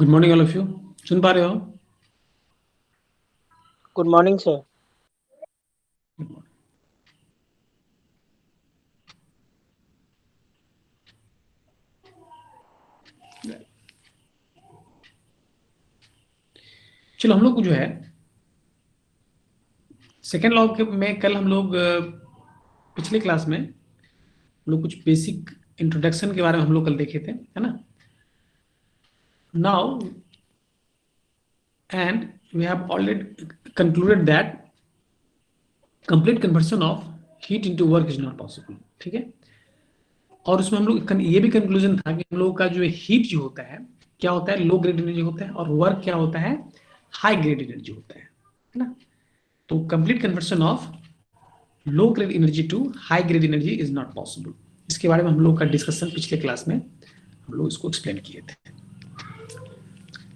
Good morning all of you. सुन पा रहे हो? Good morning sir. चलो हम लोग जो है सेकेंड लॉ के में कल हम लोग पिछले क्लास में हम लोग कुछ बेसिक इंट्रोडक्शन के बारे में हम लोग कल देखे थे, है ना। Now and we have already concluded that complete conversion of heat into work is not possible. ठीक है। और उसमें हम लोग ये भी कंक्लूजन था कि हम लोग का जो हीट जो होता है क्या होता है, लो ग्रेड एनर्जी होता है, और वर्क क्या होता है, हाई ग्रेड एनर्जी होता है ना। तो complete conversion of low grade energy to high grade energy is not possible. इसके बारे में हम लोग का डिस्कशन पिछले क्लास में हम लोग इसको एक्सप्लेन किए थे।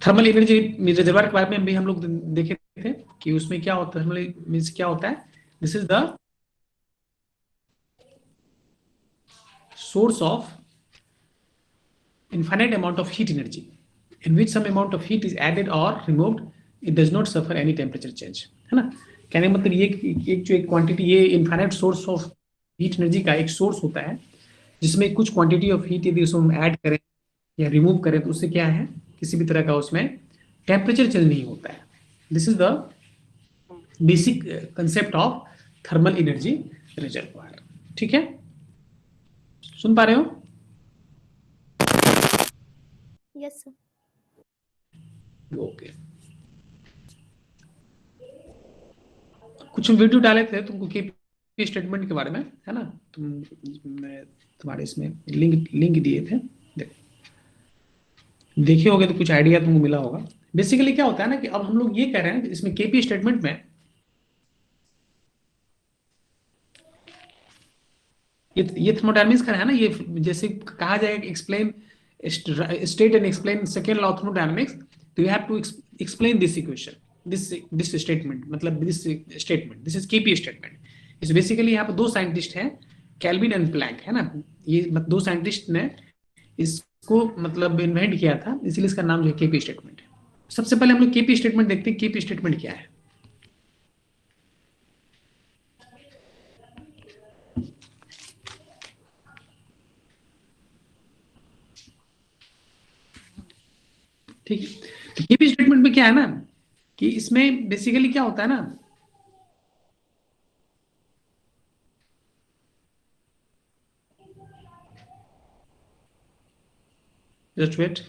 थर्मल एनर्जी रिजर्वायर के बारे में भी हम लोग देखे थे कि उसमें क्या होता है, थर्मल मींस क्या होता है। This is the source of infinite amount of heat energy in which some amount of heat is added or removed, it does not suffer any temperature change, है ना। कहने का मतलब ये एक जो एक क्वांटिटी, ये infinite source of heat energy का एक सोर्स होता है जिसमें कुछ क्वांटिटी ऑफ हीट यदि उसमें हम ऐड करें या रिमूव करें तो उससे क्या है, किसी भी तरह का उसमें टेम्परेचर चेंज नहीं होता है। This is the basic concept of thermal energy reservoir. ठीक है, सुन पा रहे हो? Yes sir. ओके। कुछ वीडियो डाले थे तुमको के स्टेटमेंट के बारे में, है ना। मैं तुम्हारे इसमें लिंक दिए थे, देखे होगे तो कुछ आइडिया तुमको मिला होगा। बेसिकली क्या होता है ना कि अब हम लोग ये कह रहे हैं कि इसमें केपी स्टेटमेंट में ये थर्मोडायनामिक्स का है ना, ये जैसे कहा जाएगा explain state and explain second law of thermodynamics, तो you have to explain this equation, this statement, मतलब this statement, this is KP statement. इस बेसिकली यहाँ पर दो साइंटिस्ट हैं, कैल्विन एंड प्लैंक, है ना। ये दो साइंटिस्ट ने इसको मतलब इन्वेंट किया था, इसलिए इसका नाम जो है केपी स्टेटमेंट है। सबसे पहले हम लोग केपी स्टेटमेंट देखते हैं, केपी स्टेटमेंट क्या है। ठीक है, तो केपी स्टेटमेंट में क्या है ना कि इसमें बेसिकली क्या होता है ना, जस्ट वेट।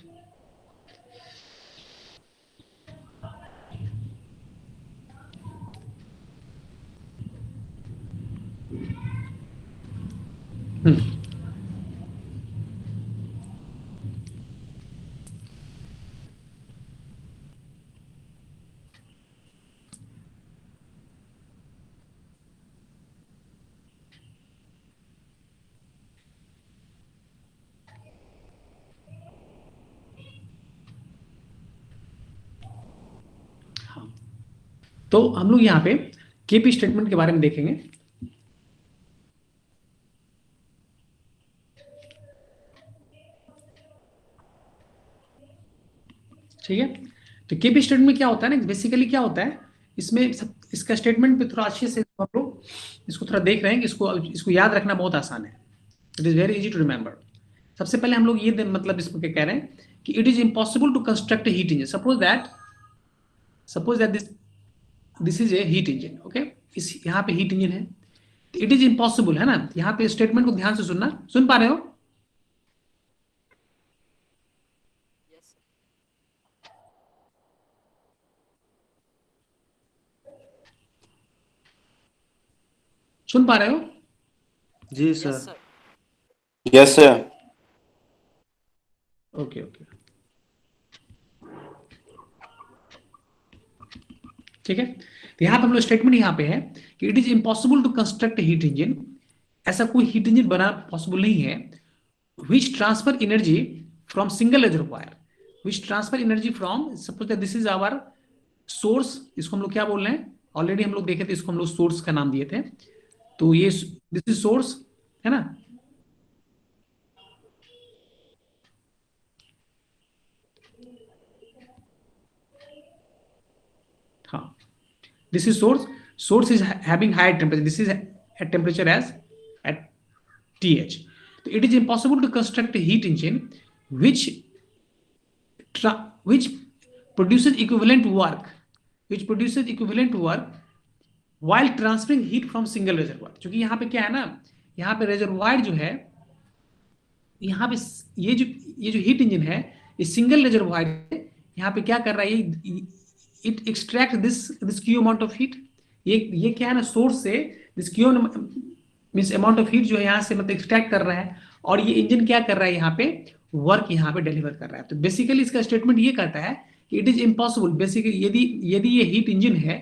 तो हम लोग यहाँ पे केपी स्टेटमेंट के बारे में देखेंगे। ठीक है, तो केपी स्टेटमेंट क्या होता है ना, बेसिकली क्या होता है इसमें इसका स्टेटमेंट पे थोड़ा अच्छे से हम लोग इसको थोड़ा देख रहे हैं कि इसको इसको याद रखना बहुत आसान है। It is very easy to remember. सबसे पहले हम लोग ये मतलब इसको क्या कह रहे हैं कि it is impossible to construct heat engine. Suppose that this is a heat engine. Okay, इस यहाँ पे हीट इंजन है, इट इज इम्पॉसिबल, है ना। यहाँ पे स्टेटमेंट को ध्यान से सुनना, सुन पा रहे हो? सुन पा रहे हो? जी sir. Yes sir. Okay okay, ठीक है। तो यहाँ पे हम लोग स्टेटमेंट यहाँ पे है कि it is impossible to construct heat engine. ऐसा कोई हीट इंजन बना पॉसिबल नहीं है which transfer energy from single reservoir, which transfer energy from, suppose that this is our source. इसको हम लोग क्या बोल रहे हैं, ऑलरेडी हम लोग देखे थे, इसको हम लोग सोर्स का नाम दिए थे। तो ये दिस इज सोर्स, है ना। This is source is having higher temperature, this is at temperature as at TH. So it is impossible to construct a heat engine which which produces equivalent work while transferring heat from single reservoir. क्योंकि यहाँ पे क्या है ना, यहाँ पे reservoir जो है, यहाँ पे ये जो हीट इंजन है ये सिंगल रिजर्वायर, यहाँ पे क्या कर रहा है, it extract this Q amount of heat. ये क्या है ना, सोर्स से this Q means amount of heat जो है यहाँ से मतलब एक्सट्रैक्ट कर रहा है, और ये इंजन क्या कर रहा है, यहाँ पे वर्क यहाँ पे डिलीवर कर रहा है। तो बेसिकली इसका स्टेटमेंट ये कहता है कि इट इज इम्पॉसिबल, बेसिकली यदि ये हीट इंजन है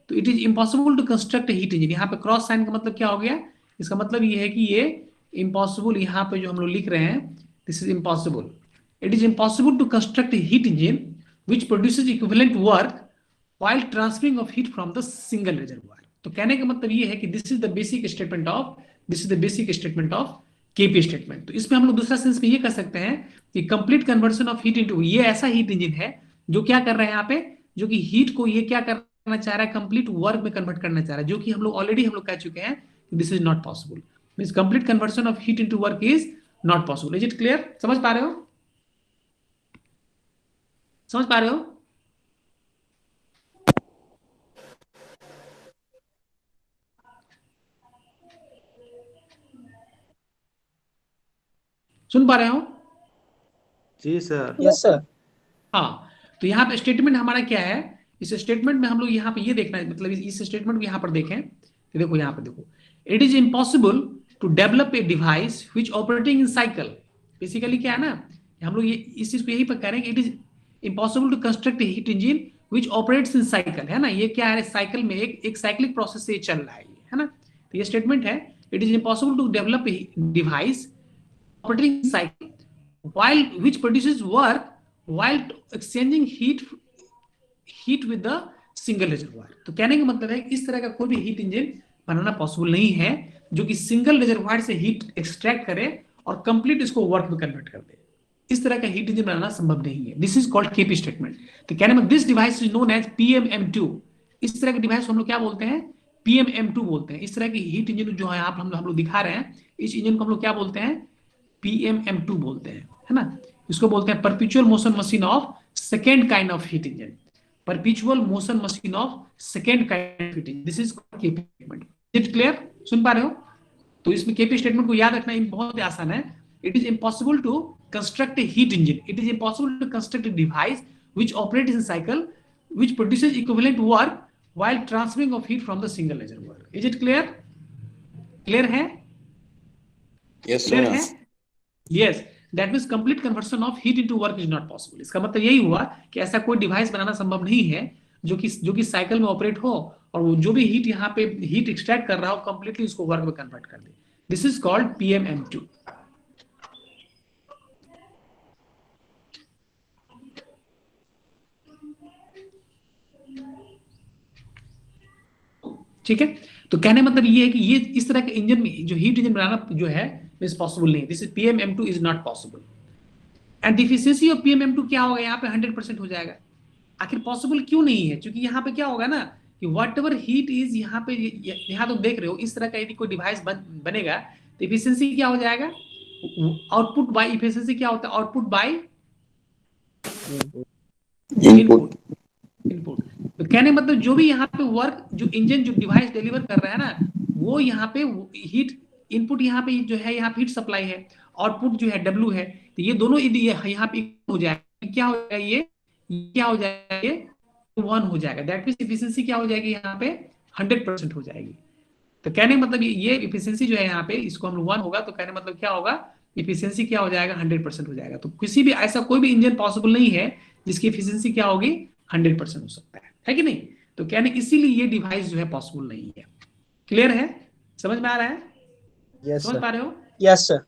तो it is impossible to construct heat engine. यहाँ पे क्रॉस साइन का मतलब क्या हो गया, इसका मतलब ये है कि ये इम्पॉसिबल, यहाँ पे जो हम लोग लिख रहे हैं this is impossible, it is impossible to construct heat engine which produces equivalent work while transferring of heat from the single reservoir। तो कहने का मतलब ये है कि this is the basic statement of KP statement. तो इसमें हम लोग दूसरा सेंस में ये कर सकते हैं कि complete conversion of heat into, ये ऐसा हीट इंजन है जो क्या कर रहा है यहाँ पे, जो कि हीट को ये क्या करना चाह रहा है, कंप्लीट वर्क में कन्वर्ट करना चाह रहा है, जो कि हम लोग ऑलरेडी कह चुके हैं this is not possible. Means complete conversion of heat into work is not possible. Is it clear? समझ पा रहे हो? समझ पा रहे हो? सुन पा रहे हो? जी सर। Yes sir. हाँ, तो यहाँ पे स्टेटमेंट हमारा क्या है, इस स्टेटमेंट में हम लोग यहाँ पे ये देखना है, मतलब इस स्टेटमेंट को यहाँ पर देखें तो देखो यहाँ पे देखो, it is impossible to develop a device which operating in cycle. Basically क्या है ना, हम लोग ये इस चीज को यही पर कह रहे हैं कि it is impossible to construct heat engine which operates in cycle, है ना, ये क्या है, साइकिल में एक साइक्लिक प्रोसेस से चल रहा है ना। तो ये स्टेटमेंट है, it is impossible to develop a device operating cycle which produces work while exchanging heat with the single reservoir। तो कहने का मतलब है कि इस तरह का कोई भी हीट इंजन बनाना पॉसिबल नहीं है जो कि सिंगल रिजर्वायर से हीट एक्सट्रैक्ट करे और कंप्लीट इसको वर्क में कन्वर्ट कर दे। इस तरह का हीट इंजन बनाना संभव नहीं है। This is called KP statement. तो कहने में this device is known as PMM2। इस तरह के डिवाइस हम लोग क्या बोलते हैं, PMM2 बोलते हैं। इस तरह की हीट इंजन जो है आप हम लोग दिखा रहे हैं, इस इंजन को हम लोग क्या बोलते हैं, PMM2 बोलते हैं, है ना। इसको बोलते हैं perpetual motion machine of second kind of heat engine, perpetual motion machine of second kind of heat engine. This is KP statement. Is clear? सुन पा रहे हो? तो इसमें केपी स्टेटमेंट को याद रखना बहुत आसान है। It is impossible to construct a heat engine, it is impossible to construct a device which operates in cycle which produces equivalent work while transferring of heat from the single reservoir। is it clear? clear है? Yes, clear sir. है? Yes, that means complete conversion of heat into work is not possible। इसका मतलब यही हुआ कि ऐसा कोई device बनाना संभव नहीं है जो कि साइकिल में ऑपरेट हो और वो जो भी हीट यहाँ पे हीट एक्सट्रैक्ट कर रहा हो कंप्लीटली उसको वर्क में कन्वर्ट कर दे। This is called PMM2। ठीक है, तो कहने मतलब ये है कि ये इस तरह के इंजन में जो हीट इंजन बनाना जो है इज पॉसिबल नहीं। This is PMM2 is not possible. And deficiency of PMM2 क्या होगा, यहाँ पे 100% हो जाएगा। आखिर पॉसिबल क्यों नहीं है? क्योंकि यहाँ पे क्या होगा ना कि वट एवर हीट इज यहाँ पे, यहाँ तो देख रहे हो इस तरह का यदि कोई डिवाइस बनेगा तो इफिशियंसी क्या हो जाएगा, आउटपुट बाय इफिशियंसी क्या होता है, आउटपुट बाय Input. इनपुट। तो कहने मतलब जो भी यहाँ पे वर्क जो इंजन जो डिवाइस डिलीवर कर रहा है ना, वो यहाँ पे हीट इनपुट यहाँ पे जो है, यहाँ पे हीट सप्लाई है, आउटपुट जो है W है। तो ये दोनों यदि यहाँ पे हो जाएगा, क्या हो जाएगा, ये क्या हो जाएगा, ये 1 हो जाएगा। दैट मींस इफिशियंसी क्या हो जाएगी, यहाँ पे 100% हो जाएगी। तो कहने का मतलब ये इफिशियंसी जो है यहाँ पे, इसको हम 1 होगा तो कहने मतलब क्या होगा, इफिशियंसी क्या हो जाएगा, 100% हो जाएगा। तो किसी भी ऐसा कोई भी इंजन पॉसिबल नहीं है जिसकी इफिशियंसी क्या होगी, 100% हो सकता है कि नहीं। तो कहने इसीलिए ये डिवाइस जो है पॉसिबल नहीं है। क्लियर है? समझ में आ रहा है? यस समझ सर। पा रहे हो? Yes sir.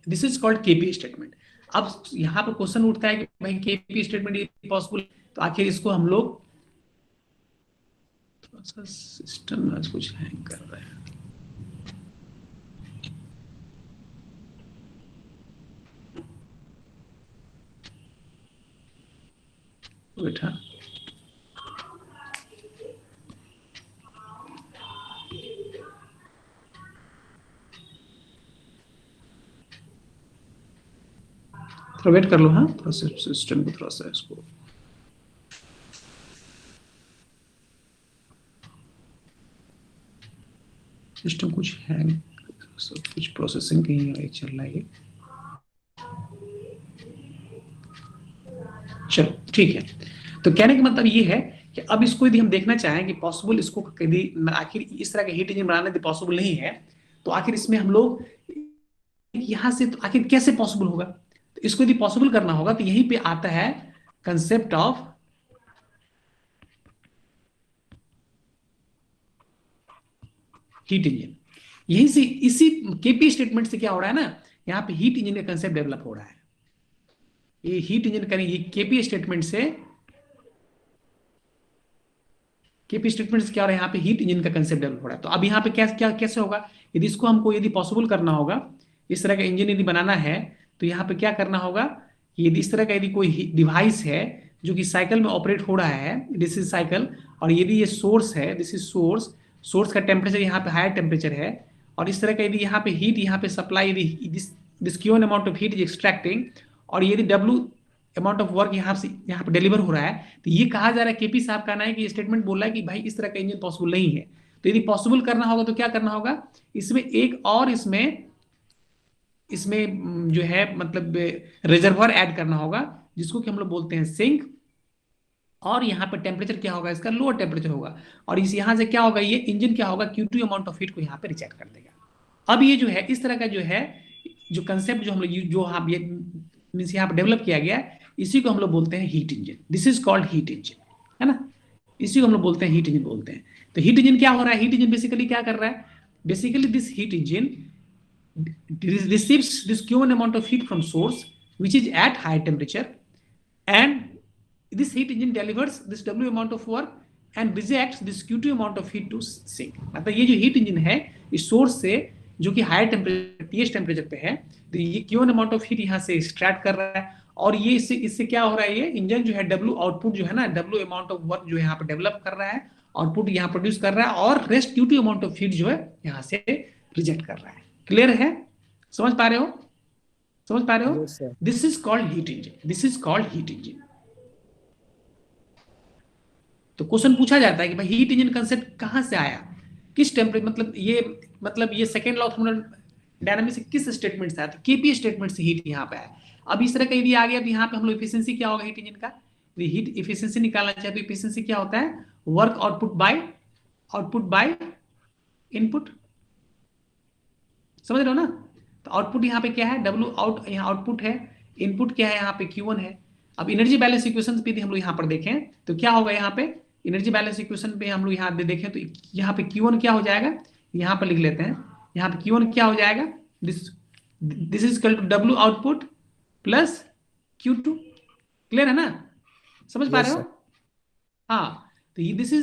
This is called KP statement. अब यहाँ पर क्वेश्चन उठता है कि भाई केपी स्टेटमेंट पॉसिबल, तो आखिर इसको हम लोग, थोड़ा सा सिस्टम में कुछ हैंग कर रहा है बेटा। थोड़ा वेट कर लो, हाँ थोड़ा सा सिस्टम को थोड़ा सा इसको सिस्टम कुछ है, सब कुछ प्रोसेसिंग कहीं चल रहा है। चलो ठीक है, तो कहने का मतलब ये है कि अब इसको यदि हम देखना चाहें कि पॉसिबल इसको यदि आखिर इस तरह के हीट इंजन बनाना यदि पॉसिबल नहीं है तो आखिर इसमें हम लोग यहां से तो आखिर कैसे पॉसिबल होगा, तो इसको यदि पॉसिबल करना होगा तो यहीं पे आता है कंसेप्ट ऑफ हीट इंजन। यहीं से इसी केपी स्टेटमेंट से क्या हो रहा है ना, यहाँ पे हीट इंजन का कंसेप्ट डेवलप हो रहा है। ये हीट इंजन का ये केपी स्टेटमेंट से क्या हो रहा है, यहाँ पे हीट इंजन का कंसेप्ट डेवलप हो रहा है। तो अब यहाँ पे क्या कैसे होगा, यदि इसको हमको यदि पॉसिबल करना होगा, इस तरह का इंजन यदि बनाना है तो यहाँ पे क्या करना होगा, यदि इस तरह का यदि कोई डिवाइस है जो कि साइकिल में ऑपरेट हो रहा है, दिस इज साइकिल, और यदि ये सोर्स है, दिस इज सोर्स का टेम्परेचर यहाँ पे हायर टेम्परेचर है, और इस तरह का यदि यहाँ पे हीट यहाँ पे सप्लाई, यदि this Q one amount of heat is extracting, और यदि डब्ल्यू अमाउंट ऑफ वर्क यहाँ पे डिलीवर हो रहा है, तो ये कहा जा रहा है, केपी साहब कहना है कि स्टेटमेंट बोल रहा है कि भाई इस तरह का इंजन पॉसिबल नहीं है। तो यदि पॉसिबल करना होगा तो क्या करना होगा, इसमें एक और इसमें जो है मतलब रिजर्वर ऐड करना होगा, जिसको कि हम लोग बोलते हैं सिंक, और यहाँ पर टेम्परेचर क्या होगा, इसका लोअर टेम्परेचर होगा, और इस यहाँ से क्या होगा, ये इंजन क्या होगा, Q2 अमाउंट ऑफ हीट को यहाँ पे रिजेक्ट कर देगा। अब ये जो है इस तरह का जो है जो कंसेप्ट जो हम लोग जो हम ये मींस यहाँ पे डेवलप किया गया, इसी को हम लोग बोलते हैं heat engine. This is called heat engine, है ना, इसी को हम लोग बोलते हैं हीट इंजन बोलते हैं। तो हीट इंजन क्या हो रहा है, हीट इंजन बेसिकली क्या कर रहा है, basically this heat engine receives this Q1 amount of heat from source which is at high temperature, and this heat engine delivers this W amount of work and rejects this Q2 amount of heat to sink। मतलब ये जो heat engine है इस source से जो कि higher temperature TH temperature पे है, तो ये Q1 अमाउंट ऑफ हीट यहाँ से एक्सट्रैक्ट कर रहा है, और ये इससे क्या हो रहा है, ये इंजन जो है W आउटपुट जो है ना, W अमाउंट ऑफ वर्क जो है यहाँ पे डेवलप कर रहा है, आउटपुट यहाँ प्रोड्यूस कर रहा है, और rest Q2 amount of heat जो है यहाँ से रिजेक्ट कर रहा है। क्लियर है, समझ पा रहे हो, Yes, sir. This is called heat engine, तो क्वेश्चन पूछा जाता है कि भाई हीट इंजन कंसेप्ट कहां से आया, किस टेम्परेचर, मतलब ये सेकेंड लॉ ऑफ थर्मोडायनामिक्स से किस स्टेटमेंट से आया, तो केपी स्टेटमेंट से हीट यहाँ पे आया। अब इस तरह का यदि आ गया तो यहाँ पे हम लोग इफिशिएंसी क्या होगा हीट इंजन का, हीट इफिशिएंसी निकालना चाहे तो इफिशिएंसी क्या होता है, वर्क आउटपुट बाय इनपुट, समझ रहे हो ना। तो आउटपुट यहाँ पे क्या है, W आउट, यहाँ आउटपुट है, इनपुट क्या है यहाँ पे Q1 है। अब एनर्जी बैलेंस इक्वेशन पे हम लोग यहाँ पर देखें तो क्या होगा, यहाँ पे एनर्जी बैलेंस इक्वेशन पे हम लोग यहाँ देखें तो यहाँ पे Q1 क्या हो जाएगा, यहाँ पर लिख लेते हैं, यहाँ पे Q1 क्या हो जाएगा, this is equal to W output plus Q2। Clear है ना, समझ पा रहे हो, हाँ। तो दिस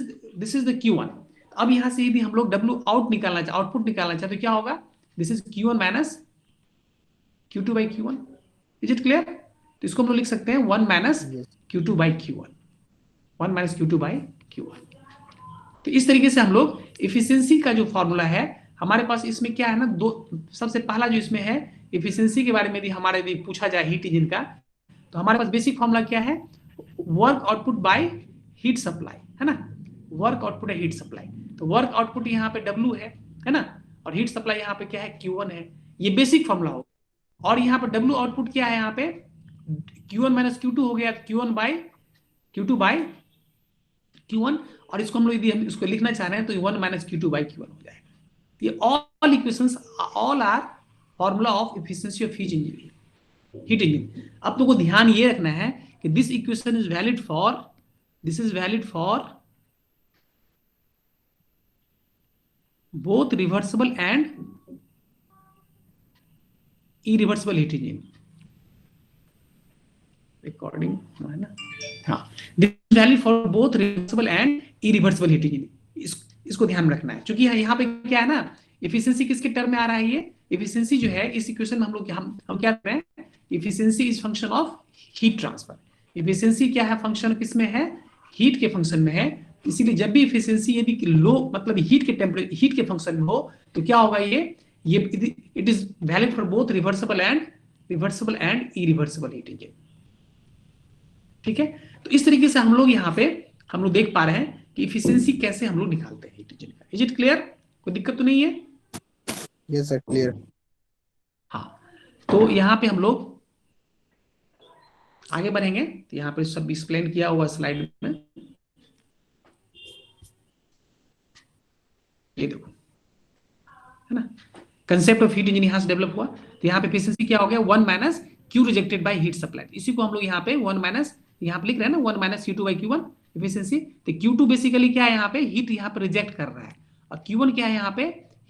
इज द Q1। अब यहाँ से यदि हम लोग W आउट निकालना चाहे, आउटपुट निकालना चाहे तो क्या होगा, this is Q1 minus Q2 by Q1। Is it clear, तो इसको हम लोग लिख सकते हैं 1 minus Q2 by Q1, 1 minus Q2 by Q1। तो इस तरीके से हम लोग इफिशियंसी का जो फॉर्मूला है हमारे पास, इसमें क्या है ना, दो, सबसे पहला जो इसमें है इफिशियंसी के बारे में यदि पूछा जाए हीट इंजन का, तो हमारे पास बेसिक फॉर्मूला क्या है, work output by heat supply, है ना, वर्क आउटपुट है हीट सप्लाई। तो वर्क आउटपुट यहाँ पे W है ना, और हीट सप्लाई यहाँ पे क्या है, Q1 है। ये बेसिक फॉर्मूला होगा, और यहाँ पर W आउटपुट क्या है, यहाँ पे Q1 माइनस Q2 हो गया, Q2 बाई Q1, और इसको हम लोग यदि हम इसको लिखना चाह रहे हैं तो 1 माइनस Q2 बाई Q1 हो जाएगा। ये all equations all are formula of efficiency of heat engine. अब तो को ध्यान ये रखना है कि this equation is valid for both reversible and irreversible heat engine. Recording है ना, हाँ, this valid for both reversible and irreversible heat engine. इसको ध्यान में रखना है, क्योंकि यहाँ पे क्या है ना, एफिशिएंसी किसके टर्म में आ रहा है, ये एफिशिएंसी जो है इस इक्वेशन में हम लोग हम क्या कर रहे हैं, efficiency is function of heat transfer. Efficiency क्या है, फंक्शन किसमें है, हीट के फंक्शन में है। इसीलिए जब भी एफिशिएंसी यदि लो मतलब हीट के फंक्शन में हो तो क्या होगा, ये it is valid for both reversible and reversible and irreversible heat engine. ठीक है, तो इस तरीके से हम लोग यहाँ पे हम लोग देख पा रहे हैं कि इफिशियंसी कैसे हम लोग निकालते हैं हीट इंजन का। Is it clear? कोई दिक्कत तो नहीं है? Yes, sir. Clear. हाँ, तो यहाँ पे हम लोग आगे बढ़ेंगे। तो यहाँ पे सब एक्सप्लेन किया हुआ स्लाइड में, ये देखो, है ना, कंसेप्ट ऑफ हीट इंजन यहाँ से डेवलप हुआ। तो यहाँ पे एफिशिएंसी क्या हो गया, 1 minus Q rejected by heat supply. इसी को हम लोग यहाँ पे 1 माइनस, यहाँ पे लिख रहे हैं ना 1 minus Q2 by Q1 efficiency. तो Q2 बेसिकली क्या है, यहाँ पे हीट यहाँ पे रिजेक्ट कर रहा है, और Q1 क्या है, यहाँ पे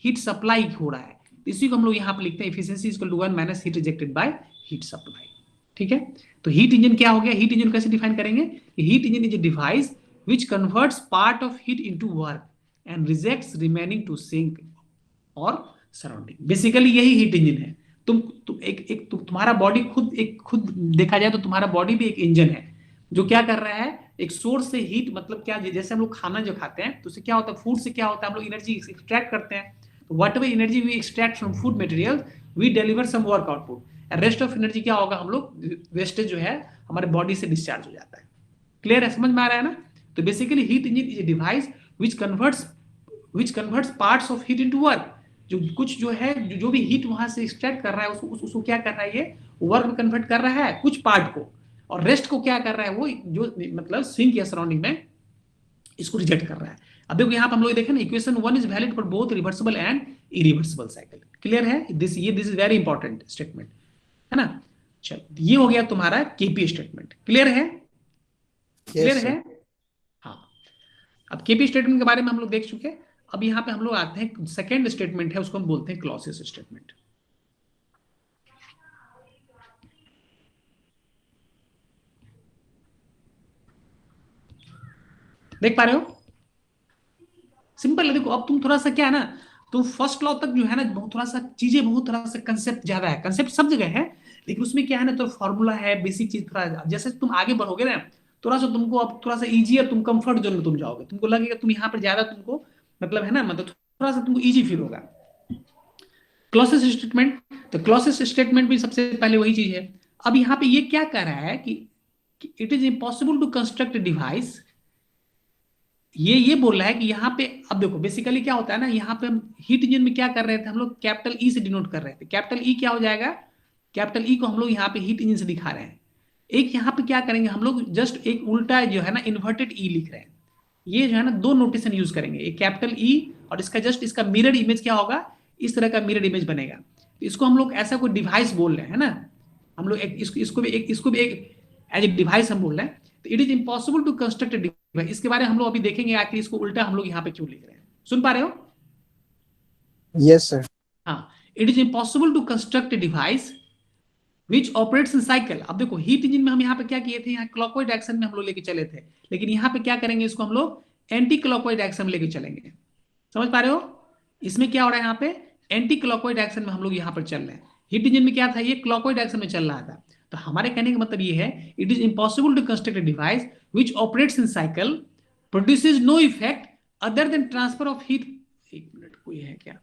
हीट सप्लाई हो रहा है। तो इसी को हम लोग यहाँ पे लिखते हैं efficiency is equal to 1 minus heat rejected by heat supply. ठीक है, तो हीट इंजन क्या हो गया, हीट इंजन कैसे डिफाइन करेंगे, heat engine is a device which converts part of heat into work and rejects remaining to sink और surrounding. Basically यही हीट इंजन है। तुम्हारा बॉडी खुद देखा जाए तो तुम्हारा बॉडी भी एक इंजन है, जो क्या कर रहा है, एक सोर्स से हीट, मतलब क्या, जैसे हम लोग खाना जो खाते हैं तो उससे क्या होता है, फूड से क्या होता है, हम लोग एनर्जी एक्सट्रैक्ट करते हैं। तो whatever energy we extract from food material we deliver some work output, rest of energy क्या होगा, हम लोग वेस्टेज जो है हमारे बॉडी से डिस्चार्ज हो जाता है। क्लियर है, समझ में आ रहा है ना? तो basically heat engine is a device which converts parts of heat into work. जो कुछ जो है, जो भी हीट वहां से एक्सट्रैक्ट कर रहा है उसको क्या कर रहा है, ये वर्क में कन्वर्ट कर रहा है कुछ पार्ट को, और रेस्ट को क्या कर रहा है, वो जो मतलब सिंक या सराउंडिंग में इसको रिजेक्ट कर रहा है। अब देखो यहाँ पे हम लोग देखें ना, equation 1 is valid for both reversible and irreversible cycle. Clear है? This is very important statement, है ना। चलो, ये हो गया तुम्हारा केपी स्टेटमेंट। क्लियर है? क्लियर Yes, है? sir. हाँ, अब केपी स्टेटमेंट के बारे में हम लोग देख चुके हैं। अब यहाँ पे हम लोग आते हैं, सेकेंड स्टेटमेंट है, उसको हम बोलते हैं क्लॉसियस स्टेटमेंट। देख पा रहे हो? सिंपल है। देखो, अब तुम थोड़ा सा क्या है ना, तुम फर्स्ट लॉ तक जो है ना, थोड़ा सा चीजें, बहुत थोड़ा सा कंसेप्ट ज्यादा है, कंसेप्ट सब जगह है, लेकिन उसमें क्या है ना, तो फॉर्मूला है, बेसिक चीज थोड़ा, जैसे तुम आगे बढ़ोगे ना, थोड़ा सा तुमको अब थोड़ा सा इजियर, तुम कंफर्ट जोन में तुम जाओगे, तुमको लगेगा तुम यहाँ पर ज्यादा तुमको मतलब है ना, मतलब थोड़ा सा तुमको इजी फील होगा। क्लॉसियस स्टेटमेंट, तो क्लॉसियस स्टेटमेंट भी सबसे पहले वही चीज है। अब यहाँ पे ये क्या कह रहा है कि it is impossible to construct device, ये बोल रहा है कि यहाँ पे, अब देखो बेसिकली क्या होता है ना, यहाँ पे हम हीट इंजन में क्या कर रहे थे, हम लोग कैपिटल ई से डिनोट कर रहे थे। कैपिटल ई क्या हो जाएगा, कैपिटल ई को हम लोग यहाँ पे हीट इंजन से दिखा रहे हैं। एक यहाँ पे क्या करेंगे हम लोग, जस्ट एक उल्टा जो है ना इन्वर्टेड ई लिख रहे हैं। ये जो है ना दो नोटेशन यूज करेंगे, एक कैपिटल ई और इसका जस्ट इसका मिरर इमेज क्या होगा, इस तरह का मिरर इमेज बनेगा। तो इसको हम लोग ऐसा कोई डिवाइस बोल रहे हैं ना, हम लोग इसको भी एक एज ए डिवाइस हम बोल रहे हैं। तो it is impossible to construct device, इसके बारे में हम लोग अभी देखेंगे आखिर इसको उल्टा हम लोग यहाँ पे क्यों लिख रहे हैं। सुन पा रहे हो? Yes, sir. हाँ, it is impossible to construct device which operates in cycle. अब देखो हीट इंजन में हम यहाँ पे क्या किए थे, यहाँ क्लॉकवाइज डायरेक्शन में हम लोग लेके चले थे, लेकिन यहाँ पे क्या करेंगे, इसको हम लोग एंटी क्लॉकवाइज डायरेक्शन में लेके चलेंगे। समझ पा रहे हो? इसमें क्या हो रहा है, यहाँ पे एंटी क्लॉकवाइज डायरेक्शन में हम लोग यहाँ पर चल रहे हैं। हीट इंजन में क्या था, ये क्लॉकवाइज डायरेक्शन में चल रहा था। तो हमारे कहने का मतलब ये है, it is impossible to construct a device which operates in cycle, produces no effect other than transfer of heat. एक मिनट, कोई है क्या?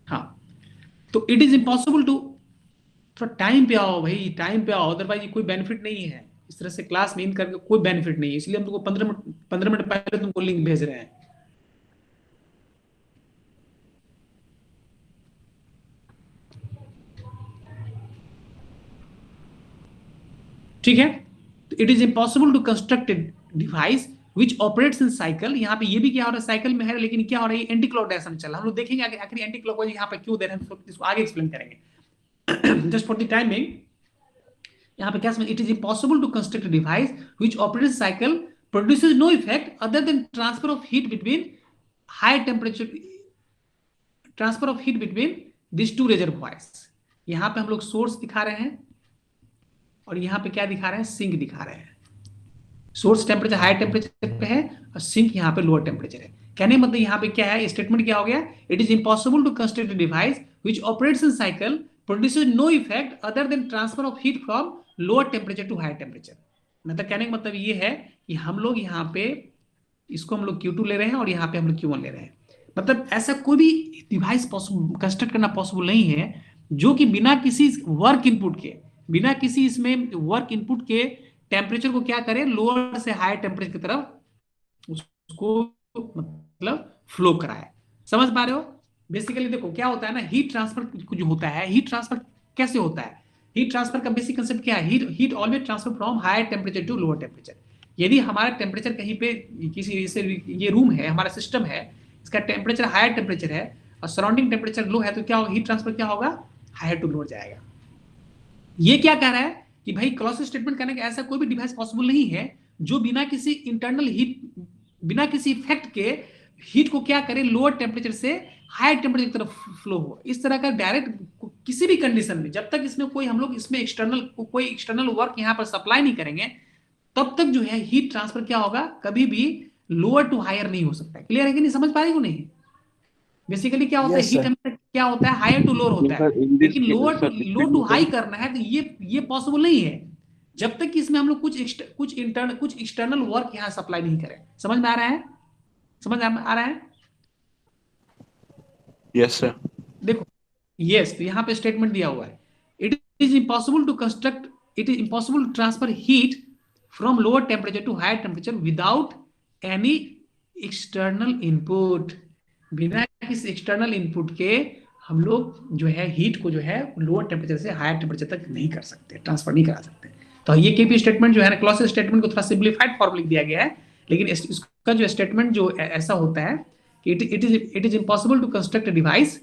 हाँ, तो इट इज इम्पॉसिबल टू, थोड़ा टाइम पे आओ भाई, टाइम पे आओ, अदरवाइज कोई बेनिफिट नहीं है। इस तरह से क्लास में इन करके कोई बेनिफिट नहीं है, इसलिए हम तुमको 15 मिनट पहले तुमको लिंक भेज रहे हैं। ठीक है, तो it is impossible to construct device which operates in cycle. यहाँ पे ये भी क्या हो रहा है, साइकिल में है, लेकिन क्या हो रहा है, एंटी क्लॉक डायरेक्शन में चल रहा है। हम लोग देखेंगे आखिर एंटी क्लॉकवाइज यहाँ पे क्यों दे रहे हैं, इसको आगे एक्सप्लेन करेंगे। जस्ट फॉर द टाइमिंग, यहाँ पे क्या समझ, it is impossible to construct device which operates cycle, produces no effect other than transfer of heat between high temperature, transfer of heat between this two reservoirs. यहाँ पे हम लोग source दिखा रहे हैं और यहाँ पे क्या दिखा रहे हैं, सिंक दिखा रहे हैं। सोर्स टेम्परेचर हाई टेम्परेचर पे है और सिंक यहाँ पे लोअर टेम्परेचर है। कहने मतलब यहाँ पे क्या है, स्टेटमेंट क्या हो गया, it is impossible to construct a device which operates in cycle, produces no effect other than transfer of heat from lower temperature to high temperature. मतलब कहने का मतलब ये है कि हम लोग यहाँ पे इसको हम लोग Q2 ले रहे हैं और यहाँ पे हम लोग Q1 ले रहे हैं। मतलब ऐसा कोई भी डिवाइस कंस्ट्रक्ट करना पॉसिबल नहीं है जो कि बिना किसी वर्क इनपुट के, बिना किसी इसमें वर्क इनपुट के टेम्परेचर को क्या करे, लोअर से हायर टेम्परेचर की तरफ उसको मतलब फ्लो कराए। समझ पा रहे हो? बेसिकली देखो क्या होता है ना, हीट ट्रांसफर जो होता है, हीट ट्रांसफर कैसे होता है? हीट ट्रांसफर का बेसिक कंसेप्ट क्या है? Heat always transfer from higher temperature to lower temperature. यदि हमारा टेम्परेचर कहीं पे किसी जैसे ये रूम है, हमारा सिस्टम है, इसका टेम्परेचर हायर टेम्परेचर है और सराउंडिंग टेम्परेचर लो है, तो क्या होगा, हीट ट्रांसफर क्या होगा, हायर टू लोअर जाएगा। ये क्या कह रहा है कि भाई क्लॉज स्टेटमेंट करने का ऐसा कोई भी डिवाइस पॉसिबल नहीं है जो बिना किसी इंटरनल हीट, बिना किसी इफेक्ट के हीट को क्या करे, लोअर टेम्परेचर से हायर टेम्परेचर की तरफ फ्लो हो। इस तरह का डायरेक्ट किसी भी कंडीशन में, जब तक इसमें कोई हम लोग इसमें कोई एक्सटर्नल वर्क यहां पर सप्लाई नहीं करेंगे, तब तक जो है हीट ट्रांसफर क्या होगा, कभी भी लोअर टू हायर नहीं हो सकता है। क्लियर है कि नहीं? समझ पा रहे हो नहीं? बेसिकली क्या होता है, Yes, हीट sir. हमेशा क्या होता है, हायर टू लोअर होता है, Sir, in this लेकिन case, lower to sir, low to high technical. करना है तो ये पॉसिबल नहीं है जब तक कि इसमें हम लोग कुछ एक्सटर्नल वर्क यहाँ सप्लाई नहीं करें। समझ में आ रहा है? समझ आ रहा है? Yes, sir. देखो यस, तो यहाँ पे स्टेटमेंट दिया हुआ है, it is impossible to construct, it is impossible to transfer heat from lower temperature to higher temperature without any external input. बिना किसी एक्सटर्नल इनपुट के हम लोग जो है हीट को जो है लोअर टेम्परेचर से हायर टेम्परेचर तक नहीं कर सकते, ट्रांसफर नहीं करा सकते। तो ये केपी स्टेटमेंट जो है ना, क्लॉज स्टेटमेंट को थोड़ा सिंप्लीफाइड फॉर्म लिख दिया गया है, लेकिन इसका जो स्टेटमेंट जो ऐसा होता है कि it is impossible to construct a device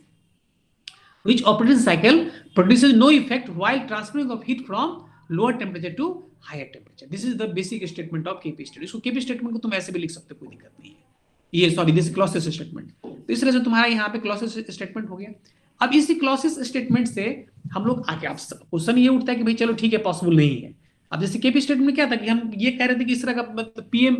which operating cycle produces no effect while transferring of heat from lower temperature to higher temperature. This is the basic statement of KP statement. इसको KP statement को तुम ऐसे भी लिख सकते हो, कोई दिक्कत नहीं है। ये सॉरी, दिस क्लॉसेस स्टेटमेंट। तो इस तरह से तुम्हारा यहाँ पे क्लॉसेस स्टेटमेंट हो गया। अब इसी क्लॉसेस स्टेटमेंट से हम लोग आगे, आप क्वेश्चन ये उठता है कि भाई चलो ठीक है, पॉसिबल नहीं है। अब जैसे केपी स्टेटमेंट में क्या था कि हम ये कह रहे थे कि इस तरह का PM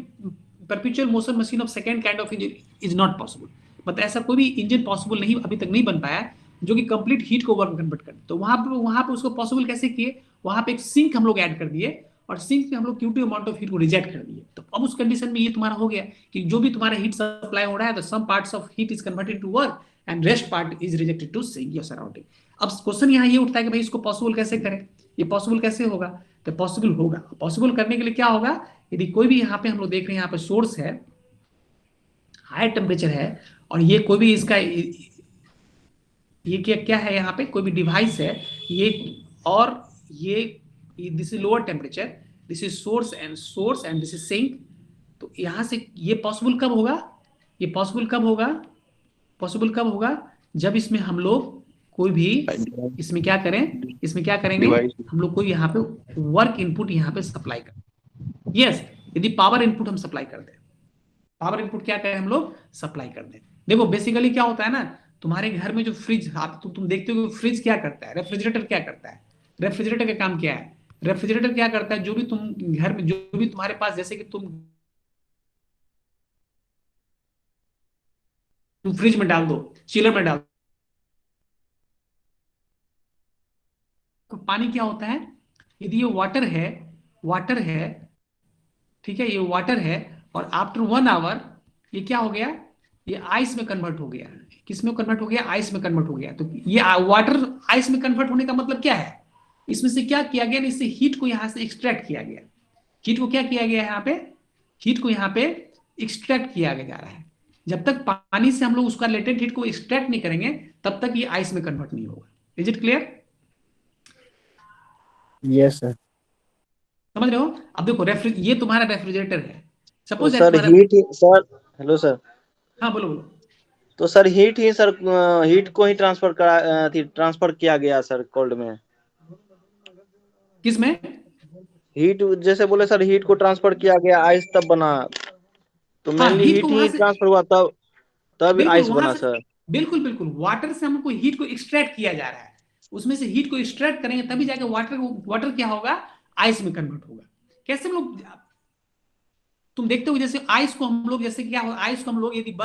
perpetual motion machine of second kind of engine is not possible. मतलब ऐसा कोई भी इंजन पॉसिबल नहीं, अभी तक नहीं बन पाया जो कि कंप्लीट हीट को वर्क में कन्वर्ट करे। तो वहां पे उसको पॉसिबल कैसे किए, वहां पे एक सिंक हम लोग ऐड कर दिए और सिंक में हम लोग Q2 अमाउंट ऑफ हीट को रिजेक्ट कर दिए। तो अब उस कंडीशन में ये तुम्हारा हो गया कि जो भी तुम्हारा हीट सप्लाई हो रहा है, तो some parts of heat is converted to work and rest part is rejected to sink your surrounding. अब क्वेश्चन यहाँ ये उठता है कि भाई इसको पॉसिबल कैसे करें, ये पॉसिबल कैसे होगा? तो पॉसिबल होगा, पॉसिबल करने के लिए क्या होगा, यदि कोई भी यहाँ पे हम लोग देख रहे हैं, यहाँ पे सोर्स है, हायर टेम्परेचर है, और ये कोई भी इसका ये क्या है, यहाँ पे कोई भी डिवाइस है ये, और ये this is lower temperature, this is source and this is sink. तो यहां से ये पॉसिबल कब होगा, ये पॉसिबल कब होगा, पॉसिबल कब होगा, जब इसमें हम लोग कोई भी इसमें क्या करें, इसमें क्या करेंगे, हम लोग कोई यहाँ पे वर्क इनपुट यहाँ पे सप्लाई कर, यस, यदि पावर इनपुट हम सप्लाई कर दें, पावर इनपुट क्या करें हम लोग सप्लाई कर दें। देखो बेसिकली क्या होता है ना, तुम्हारे घर में जो फ्रिज तुम देखते हो, फ्रिज क्या करता है, रेफ्रिजरेटर क्या करता है, रेफ्रिजरेटर का काम क्या है, रेफ्रिजरेटर क्या करता है, जो भी तुम घर में, जो भी तुम्हारे पास, जैसे कि तुम फ्रिज में डाल दो, चिलर में डाल दो, पानी क्या होता है, यदि ये वाटर है, ठीक है, ये वाटर है, और आफ्टर 1 आवर ये क्या हो गया, ये आइस में कन्वर्ट हो गया। किस में कन्वर्ट हो गया, आइस में कन्वर्ट हो गया। तो ये वाटर आइस में कन्वर्ट होने का मतलब क्या है, इसमें से क्या किया गया, इससे हीट को यहां से एक्सट्रैक्ट किया गया। हीट को क्या किया गया, यहाँ पे हीट को यहाँ पे एक्सट्रैक्ट किया जा रहा है। जब तक पानी से हम लोग उसका लेटेंट हीट को एक्सट्रैक्ट नहीं करेंगे, तब तक ये आइस में कन्वर्ट नहीं होगा। Is it clear? Yes, sir. समझ रहे हो? अब देखो ये तुम्हारा रेफ्रिजरेटर है, तो सपोज सर हीट ही सर, हेलो सर, हाँ बोलो बोलो। तो सर हीट ही सर, हीट को ही ट्रांसफर किया गया सर कोल्ड में। किस में? हीट जैसे बोले सर, हीट को ट्रांसफर किया गया, आइस तब बना, तो हाँ, मेनली हीट को हीट वहां ही से ट्रांसफर हुआ, तब बिल्कुल आइस वहां बना से, सर। बिल्कुल बिल्कुल वाटर से हमको हीट को एक्सट्रैक्ट किया जा रहा है, उसमें से हीट को एक्सट्रैक्ट करेंगे तभी जाके वाटर क्या होगा, आइस में कन्वर्ट होगा। कैसे हम लोग, तुम देखते हो जैसे आइस को हम लोग, जैसे क्या आइस को हम लोग यदि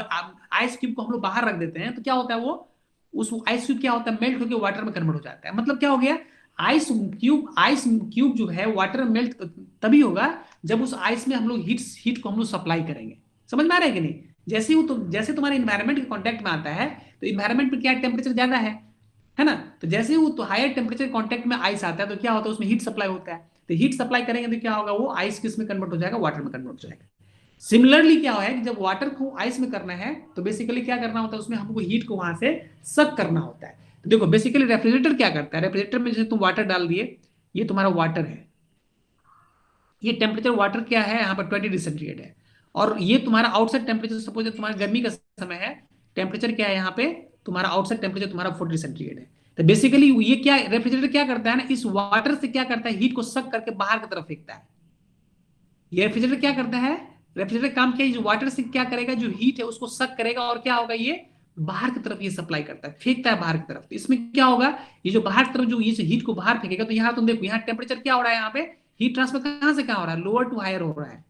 आइस क्यूब को हम लोग बाहर रख देते हैं, तो क्या होता है, वो उस आइस क्यूब क्या होता है, मेल्ट होकर वाटर में कन्वर्ट हो जाता है। मतलब क्या हो गया, आइस क्यूब जो है वाटर में मेल्ट तभी होगा जब उस आइस में हम लोग हीट को हम लोग सप्लाई करेंगे। समझ में आ रहा है कि नहीं? जैसे ही वो जैसे तुम्हारे इन्वायरमेंट के कांटेक्ट में आता है तो इन्वायरमेंट में क्या टेम्परेचर ज्यादा है ना? तो जैसे ही वो तो हायर टेम्परेचर कांटेक्ट में आइस आता है तो क्या होता है, उसमें हीट सप्लाई होता है। तो हीट सप्लाई करेंगे तो क्या होगा, वो आइस किस में कन्वर्ट हो जाएगा, वाटर में कन्वर्ट हो जाएगा। सिमिलरली क्या है कि जब वाटर को आइस में करना है तो बेसिकली क्या करना होता है, उसमें हमको हीट को वहां से सक करना होता है। तो देखो बेसिकली रेफ्रिजरेटर क्या करता है, रेफ्रिजरेटर में जैसे तुम वाटर डाल दिए, ये तुम्हारा वाटर है, ये टेम्परेचर वाटर क्या है यहाँ पर 20 डिग्री सेंटीग्रेड है, और ये तुम्हारा आउटसाइड टेम्परेचर सपोज तुम्हारा गर्मी का समय है, टेम्परेचर क्या है यहाँ पे, तुम्हारा आउटसाइड टेम्परेचर तुम्हारा 40 डिग्री सेंटीग्रेड है। तो बेसिकली ये क्या रेफ्रिजरेटर क्या करता है ना, इस वाटर से क्या करता है, हीट को सक करके बाहर की तरफ फेंकता है। ये रेफ्रिजरेटर क्या करता है, रेफ्रिजरेटर काम क्या है, जो वाटर से क्या करेगा, जो हीट है उसको सक करेगा और क्या होगा, ये बाहर की तरफ ये सप्लाई करता है, फेंकता है बाहर की तरफ। तो इसमें क्या होगा, ये जो बाहर की तरफ जो ये हीट को बाहर फेंकेगा, तो यहाँ तुम देखो यहाँ टेम्परेचर क्या हो रहा है, यहाँ पे हीट ट्रांसफर कहाँ से कहाँ हो रहा है, लोअर टू हायर हो रहा है।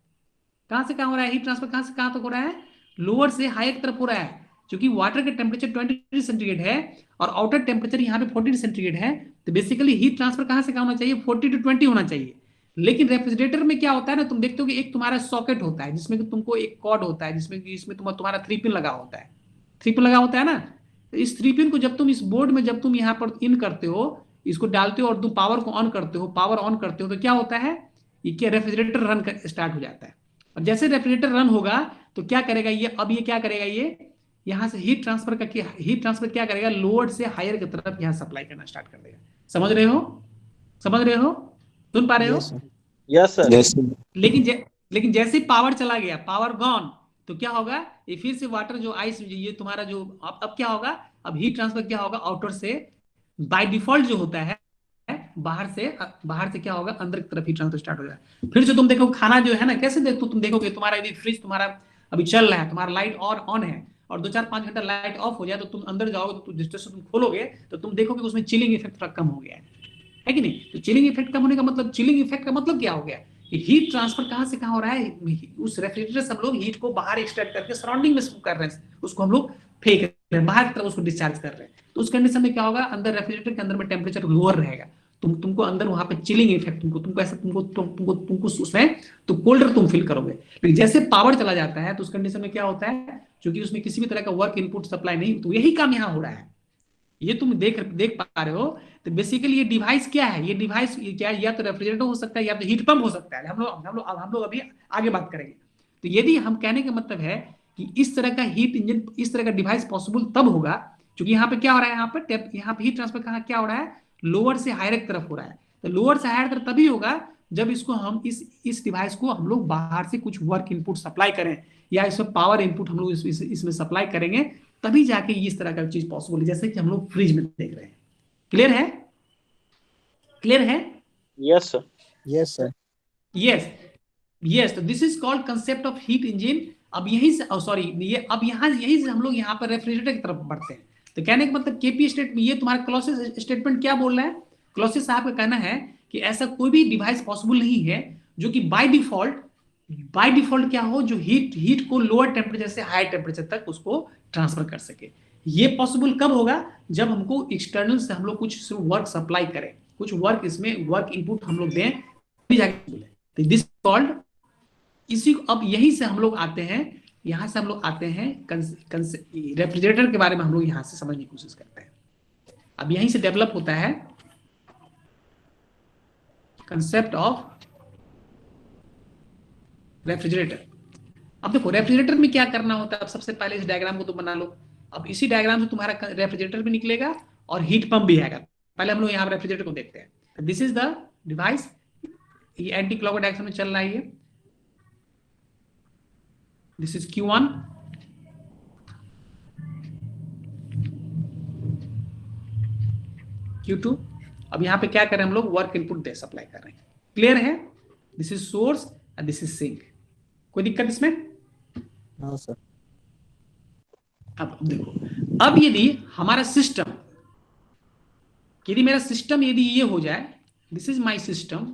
कहां से कहां हो रहा है हीट ट्रांसफर, कहां से कहां तक हो रहा है, लोअर से हायर की तरफ हो रहा है। क्योंकि वाटर का टेम्परेचर 20 डिग्री सेंटीग्रेड है और आउटर टेम्परेचर यहाँ पे 40 डिग्री सेंटीग्रेड है, तो बेसिकली हीट ट्रांसफर कहां से कहां होना चाहिए, 40 to 20 होना चाहिए। लेकिन रेफ्रिजरेटर में क्या होता है ना, तुम देखते हो कि एक तुम्हारा सॉकेट होता है जिसमें कि तुमको एक कॉर्ड होता है, जिसमें कि इसमें तुम्हारा 3 पिन लगा होता है, 3 पिन लगा होता है ना। तो इस 3 पिन को जब तुम इस बोर्ड में जब तुम यहाँ पर इन करते हो, इसको डालते हो और तुम पावर को ऑन करते हो, पावर ऑन करते हो, तो क्या होता है, ये क्या रेफ्रिजरेटर रन स्टार्ट हो जाता है। और जैसे रेफ्रिजरेटर रन होगा तो क्या करेगा ये, अब ये क्या करेगा, ये यहां से हीट ट्रांसफर क्या करेगा, लोअर से हायर की तरफ यहां सप्लाई करना स्टार्ट कर देगा। समझ रहे हो, समझ रहे हो, सुन पा रहे हो? Yes, sir. Yes sir. Yes, sir. लेकिन जैसे पावर चला गया, पावर गॉन, तो क्या होगा, ये फिर से वाटर जो आइस ये तुम्हारा जो अब क्या होगा, अब हीट ट्रांसफर क्या होगा, आउटर से बाय डिफॉल्ट जो होता है बाहर से क्या होगा, अंदर की तरफ हीट ट्रांसफर स्टार्ट हो जाएगा। फिर से तुम देखो खाना जो है ना, कैसे देखो तुम देखोगे, तुम्हारा यदि फ्रिज तुम्हारा अभी चल रहा है, तुम्हारा लाइट और ऑन है और 2-4-5 घंटा लाइट ऑफ हो जाए, तो तुम अंदर जाओगे तो जिस तरह से तुम खोलोगे तो तुम देखोगे उसमें चिलिंग इफेक्ट थोड़ा कम हो गया है कि नहीं? तो चिलिंग इफेक्ट कम होने का मतलब, चिलिंग इफेक्ट का मतलब क्या हो गया कि हीट ट्रांसफर कहां से कहां हो रहा है, उस रेफ्रिजरेटर से हम लोग हीट को बाहर एक्सट्रैक्ट करके सराउंडिंग में कर रहे हैं, उसको हम लोग फेंक रहे हैं बाहर की तरफ, उसको डिस्चार्ज कर रहे हैं। तो उस कंडीशन में क्या होगा, अंदर रेफ्रिजरेटर के अंदर में टेम्परेचर लोअर रहेगा, तुमको अंदर वहां पे चिलिंग इफेक्ट, तुमको ऐसा तुमको उसमें तो कोल्डर तुम फील करोगे। लेकिन जैसे पावर चला जाता है तो उस कंडीशन में क्या होता है, क्योंकि उसमें किसी भी तरह का वर्क इनपुट सप्लाई नहीं, तो यही काम यहाँ हो रहा है, ये तुम देख पा रहे हो। तो बेसिकली ये डिवाइस क्या है, ये डिवाइस क्या है, या तो रेफ्रिजरेटर हो सकता है या तो हीट पंप हो सकता है। हम लोग अभी आगे बात करेंगे। तो यदि हम कहने का मतलब है कि इस तरह का हीट इंजन, इस तरह का डिवाइस पॉसिबल तब होगा क्योंकि यहाँ पे क्या हो रहा है, यहाँ पे हीट ट्रांसफर कहाँ क्या हो रहा है, लोअर से हायर की तरफ हो रहा है। तो लोअर से हायर तरफ तभी होगा जब इसको हम इस डिवाइस को हम लोग बाहर से कुछ वर्क इनपुट सप्लाई करें या इसमें पावर इनपुट हम लोग इसमें सप्लाई करेंगे, तभी जाके इस तरह का चीज पॉसिबल है, जैसे कि हम लोग फ्रिज में देख रहे हैं। क्लियर है, क्लियर है? Yes sir. Yes, sir. Yes तो this is called concept of heat engine. अब यही से सॉरी ये अब यही से हम लोग यहाँ पर रेफ्रिजरेटर की तरफ बढ़ते हैं। तो कहने का मतलब केपी स्टेटमेंट, ये तुम्हारा क्लॉसियस स्टेटमेंट क्या बोल रहा है, क्लॉसियस साहब का कहना है कि ऐसा कोई भी डिवाइस पॉसिबल नहीं है जो कि बाय डिफॉल्ट क्या हो, जो हीट को लोअर टेम्परेचर से हायर टेम्परेचर तक उसको ट्रांसफर कर सके। ये पॉसिबल कब होगा, जब हमको एक्सटर्नल से हम लोग कुछ वर्क सप्लाई करें, कुछ वर्क इसमें वर्क इनपुट हम लोग दें, तो दिस कॉल्ड इसी। अब यहीं से हम लोग आते हैं, यहां से हम लोग आते हैं रेफ्रिजरेटर के बारे में हम लोग यहां से समझने की कोशिश करते हैं। अब यहीं से डेवलप होता है कंसेप्ट ऑफ रेफ्रिजरेटर। अब देखो रेफ्रिजरेटर में क्या करना होता है, अब सबसे पहले इस डायग्राम को तो बना लो। अब इसी डायग्राम से तुम्हारा रेफ्रिजरेटर भी निकलेगा और हीट पंप भी आएगा। पहले हम लोग यहाँ रेफ्रिजरेटर को देखते हैं। दिस इज द डिवाइस, ये एंटी क्लॉकवाइज डायरेक्शन में चल रहा है। ये दिस इज Q1, Q2। अब यहाँ पे क्या करें हम लोग, वर्क इनपुट दे सप्लाई कर रहे हैं। क्लियर है? This is source and this is sink. कोई दिक्कत इसमें? No, sir. अब देखो, अब यदि हमारा सिस्टम, यदि मेरा सिस्टम यदि ये हो जाए, दिस इज माय सिस्टम,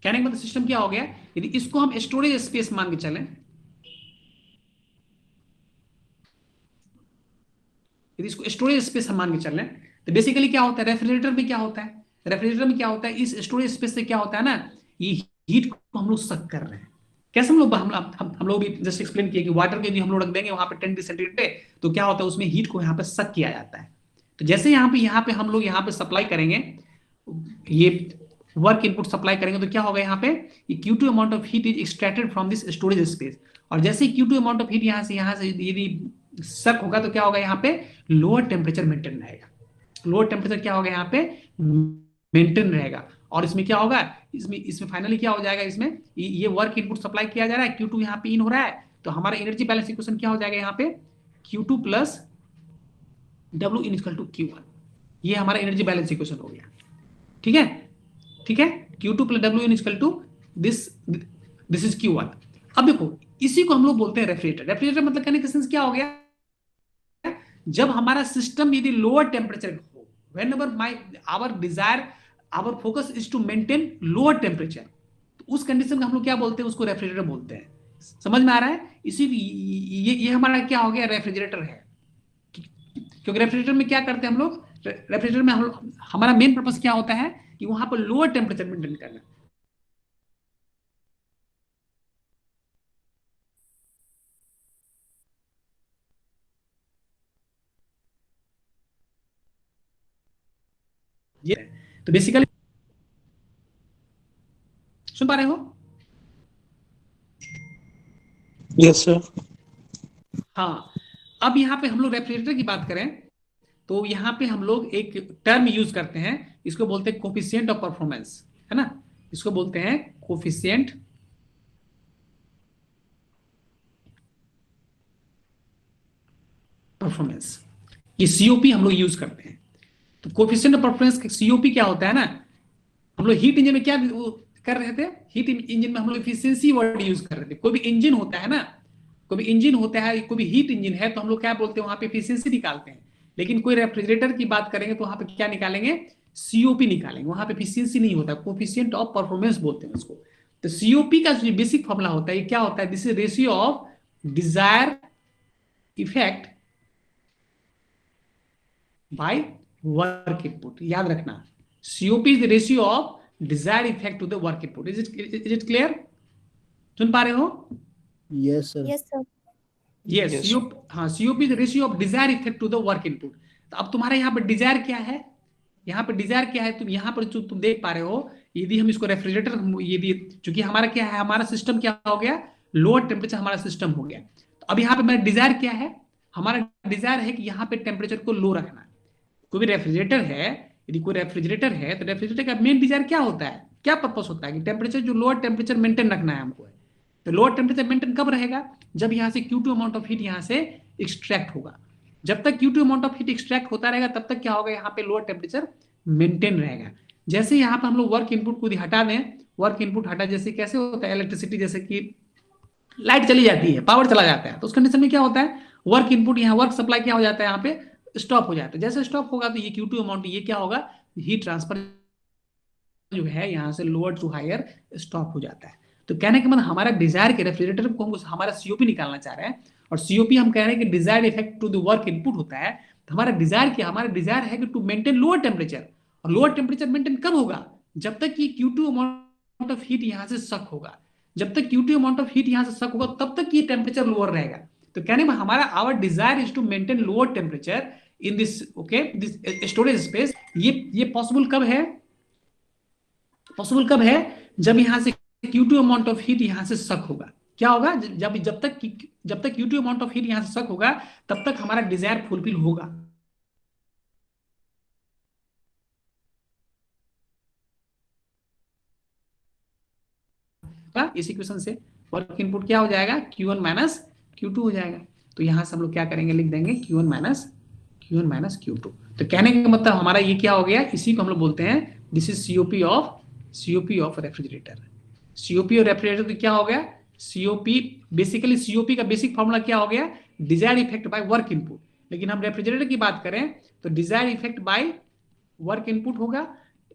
कहने का मतलब सिस्टम क्या हो गया, यदि इसको हम स्टोरेज स्पेस मान के चलें, यदि इसको स्टोरेज स्पेस हम मान के चलें, तो बेसिकली क्या होता है, रेफ्रिजरेटर में क्या होता है, रेफ्रिजरेटर में क्या होता है, इस स्टोरेज स्पेस से क्या होता है ना, ये हीट को हम लोग सक कर रहे हैं। कैसे हम लोग भी जस्ट एक्सप्लेन किए कि वाटर के जो हम लोग रख देंगे वहां पे 10 डिग्री सेंटीग्रेड पे, तो क्या होता है उसमें हीट को यहाँ पे सक किया जाता है। तो जैसे यहाँ पे हम लोग यहाँ पे सप्लाई करेंगे, ये वर्क इनपुट सप्लाई करेंगे, तो क्या होगा यहाँ पे Q2 amount of heat is extracted from this storage space. और जैसे Q2 अमाउंट ऑफ हीट यहाँ से यदि सक होगा तो क्या होगा यहाँ पे लोअर टेम्परेचर मेंटेन रहेगा। लोअर टेम्परेचर क्या होगा यहाँ पे मेंटेन रहेगा। और इसमें क्या होगा, इसमें फाइनली क्या हो जाएगा, इसमें ये वर्क इनपुट सप्लाई किया जा रहा है, Q2 यहाँ पे इन हो रहा है, तो हमारा एनर्जी बैलेंस इक्वेशन क्या हो जाएगा यहाँ पे Q2 plus W in equal to Q1। ये हमारा एनर्जी बैलेंस इक्वेशन हो गया। ठीक है, ठीक है, Q2 plus W in equal to this is Q1। अब देखो इसी को हम लोग बोलते हैं रेफ्रिजरेटर। रेफ्रिजरेटर मतलब कहने का सेंस क्या हो गया, जब हमारा सिस्टम यदि लोअर टेम्परेचर हो, whenever our focus is to maintain lower temperature, तो उस कंडीशन में हम लोग क्या बोलते हैं, उसको रेफ्रिजरेटर बोलते हैं। समझ में आ रहा है? ये हमारा क्या हो गया, रेफ्रिजरेटर है। क्योंकि रेफ्रिजरेटर में क्या करते हैं हम लोग, रेफ्रिजरेटर में हमारा मेन पर्पस क्या होता है कि वहां पर लोअर टेम्परेचर मेंटेन करना। ये तो बेसिकली सुन पा रहे हो? Yes sir. हाँ, अब यहाँ पे हम लोग रेफ्रिजरेटर की बात करें तो यहाँ पे हम लोग एक टर्म यूज करते हैं, इसको बोलते हैं कोफिशिएंट ऑफ परफॉर्मेंस, है ना। इसको बोलते हैं कोफिशिएंट परफॉर्मेंस। ये सीओपी हम लोग यूज करते हैं। तो कोफिशिएंट ऑफ परफॉर्मेंस सीओपी क्या होता है ना, हम लोग हीट इंजन में क्या कर रहे थे, हीट इंजन में हम लोग एफिशिएंसी वर्ड यूज कर रहे थे। कोई भी इंजन होता है ना, कोई भी इंजन होता है, कोई भी हीट इंजन है, तो हम लोग क्या बोलते हैं वहां पे एफिशिएंसी निकालते हैं। लेकिन कोई रेफ्रिजरेटर की बात करेंगे तो वहां पे क्या निकालेंगे, सीओपी निकालेंगे। वहां पे एफिशिएंसी नहीं होता, कोफिशिएंट ऑफ परफॉर्मेंस बोलते हैं उसको। तो सीओपी का जो बेसिक फॉर्मूला होता है, ये क्या होता है, this is ratio of desire effect by work input. याद रखना, COP is the ratio of desire effect to the work input. Is it clear? सुन पा रहे हो? Yes sir. Yes, sir. Yes, COP is ratio of desire effect to the work input. तो अब तुम्हारा यहाँ पर डिजायर क्या है, यहाँ पर डिजायर क्या है, तुम यहाँ पर जो तुम देख पा रहे हो, यदि हम इसको रेफ्रिजरेटर, यदि चूंकि हमारा क्या है, हमारा सिस्टम क्या हो गया, लोअर टेम्परेचर हमारा सिस्टम हो गया। तो अब यहाँ पे मेरा डिजायर क्या है, हमारा डिजायर है कि यहाँ पे टेम्परेचर को लो रखना। कोई भी रेफ्रिजरेटर है, यदि कोई रेफ्रिजरेटर है तो रेफ्रिजरेटर का मेन डिजायर क्या होता है, क्या पर्पस होता है कि टेम्परेचर, जो लोअर टेम्परेचर मेंटेन रखना है हमको। तो लोअर टेम्परेचर मेंटेन कब रहेगा, जब यहाँ से Q2 अमाउंट ऑफ हीट यहाँ से एक्सट्रैक्ट होगा। जब तक Q2 amount of heat extract होता रहेगा तब तक क्या होगा, यहाँ पे लोअर टेम्परेचर मेंटेन रहेगा। जैसे यहाँ पे हम लोग वर्क इनपुट को हटा दें, वर्क इनपुट हटा, जैसे कैसे होता है इलेक्ट्रिसिटी, जैसे कि लाइट चली जाती है, पावर चला जाता है, तो उस कंडीशन में क्या होता है, वर्क इनपुट यहाँ वर्क सप्लाई क्या हो जाता है, यहाँ पे स्टॉप हो जाता है। जैसे स्टॉप होगा तो ये Q2 अमाउंट, ये क्या होगा, हीट ट्रांसफर जो है यहाँ से लोअर टू हायर स्टॉप हो जाता है। तो कहने का मतलब हमारा डिजायर के रेफ्रिजरेटर को हम हमारा सीओपी निकालना चाह रहे हैं, और सीओपी हम कह रहे हैं कि desire effect to the work input होता है। तो हमारा डिजायर क्या, हमारा डिजायर है कि टू मेंटेन लोअर टेम्परेचर। और लोअर टेम्परेचर मेंटेन कब होगा, जब तक कि Q2 अमाउंट ऑफ हीट यहाँ से सक होगा। जब तक Q2 अमाउंट ऑफ हीट यहाँ से सक होगा तब तक ये टेम्परेचर लोअर रहेगा। तो कहने में हमारा our desire is to maintain lower temperature in this, okay, this storage space. ये पॉसिबल कब है, पॉसिबल कब है, जब यहां से Q2 अमाउंट ऑफ हीट यहां से सक होगा। क्या होगा, जब तक Q2 अमाउंट ऑफ हीट यहां से सक होगा तब तक हमारा डिजायर फुलफिल होगा। इस इक्वेशन से वर्क इनपुट क्या हो जाएगा, Q1 माइनस Q2 हो जाएगा। तो यहां से हम लोग क्या करेंगे, लिख देंगे Q1 माइनस Q2। तो कहने का मतलब हमारा ये क्या हो गया, इसी को हम लोग बोलते हैं, this is COP of refrigerator. COP और रेफ्रिजरेटर क्या हो गया, सीओपी बेसिकली, सीओपी का बेसिक फॉर्मूला क्या हो गया, desire effect by work input. लेकिन हम रेफ्रिजरेटर की बात करें तो desire effect by work input होगा।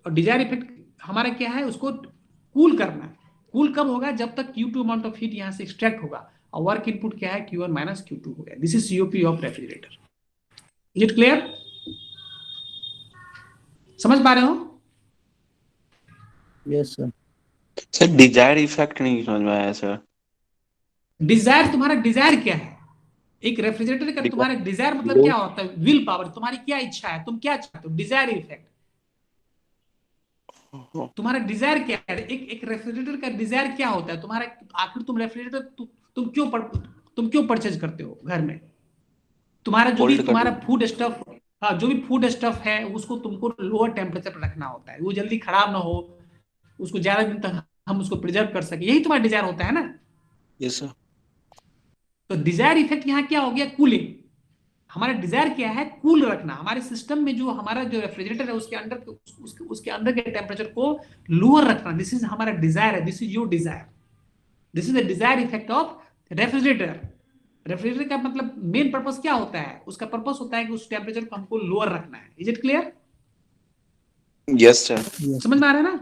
और डिजायर इफेक्ट हमारा क्या है, उसको कूल करना है। कूल कब होगा, जब तक Q2 अमाउंट ऑफ हीट यहां से एक्सट्रैक्ट होगा। और वर्क इनपुट क्या है, Q1 माइनस Q2 हो गया। This is COP of refrigerator. Is it clear? समझ पा रहे हो? Yes sir. Sir desire effect नहीं समझ में आया सर। डिजायर, तुम्हारा डिजायर क्या है? एक रेफ्रिजरेटर का तुम्हारा डिजायर मतलब क्या होता है? विल पावर, तुम्हारी क्या इच्छा है, तुम क्या चाहते हो, डिजायर इफेक्ट। तुम्हारा डिजायर क्या है? एक रेफ्रिजरेटर का डिजायर क्या होता है तुम्हारा? आखिर तुम रेफ्रिजरेटर तुम क्यों परचेज करते हो घर में? तुम्हारा जो भी तुम्हारा फूड स्टफ, हाँ, जो भी फूड स्टफ है उसको तुमको लोअर टेम्परेचर पर रखना होता है, वो जल्दी खराब ना हो, उसको ज्यादा दिन तक हम उसको प्रिजर्व कर सके, यही तुम्हारा डिजायर होता है ना। Yes sir. तो डिजायर इफेक्ट यहाँ क्या हो गया? कूलिंग। हमारा डिजायर क्या है? कूल रखना। हमारे सिस्टम में जो हमारा जो रेफ्रिजरेटर है उसके अंदर उसके अंदर के टेम्परेचर को लोअर रखना, दिस इज हमारा डिजायर है, this is your desire, this is the desire effect of refrigerator. Refrigerator का मतलब मेन पर्पस क्या होता है? उसका पर्पस होता है कि उस टेम्परेचर को हमको लोअर रखना है। Is it clear? Yes sir. समझ में आ रहा है ना?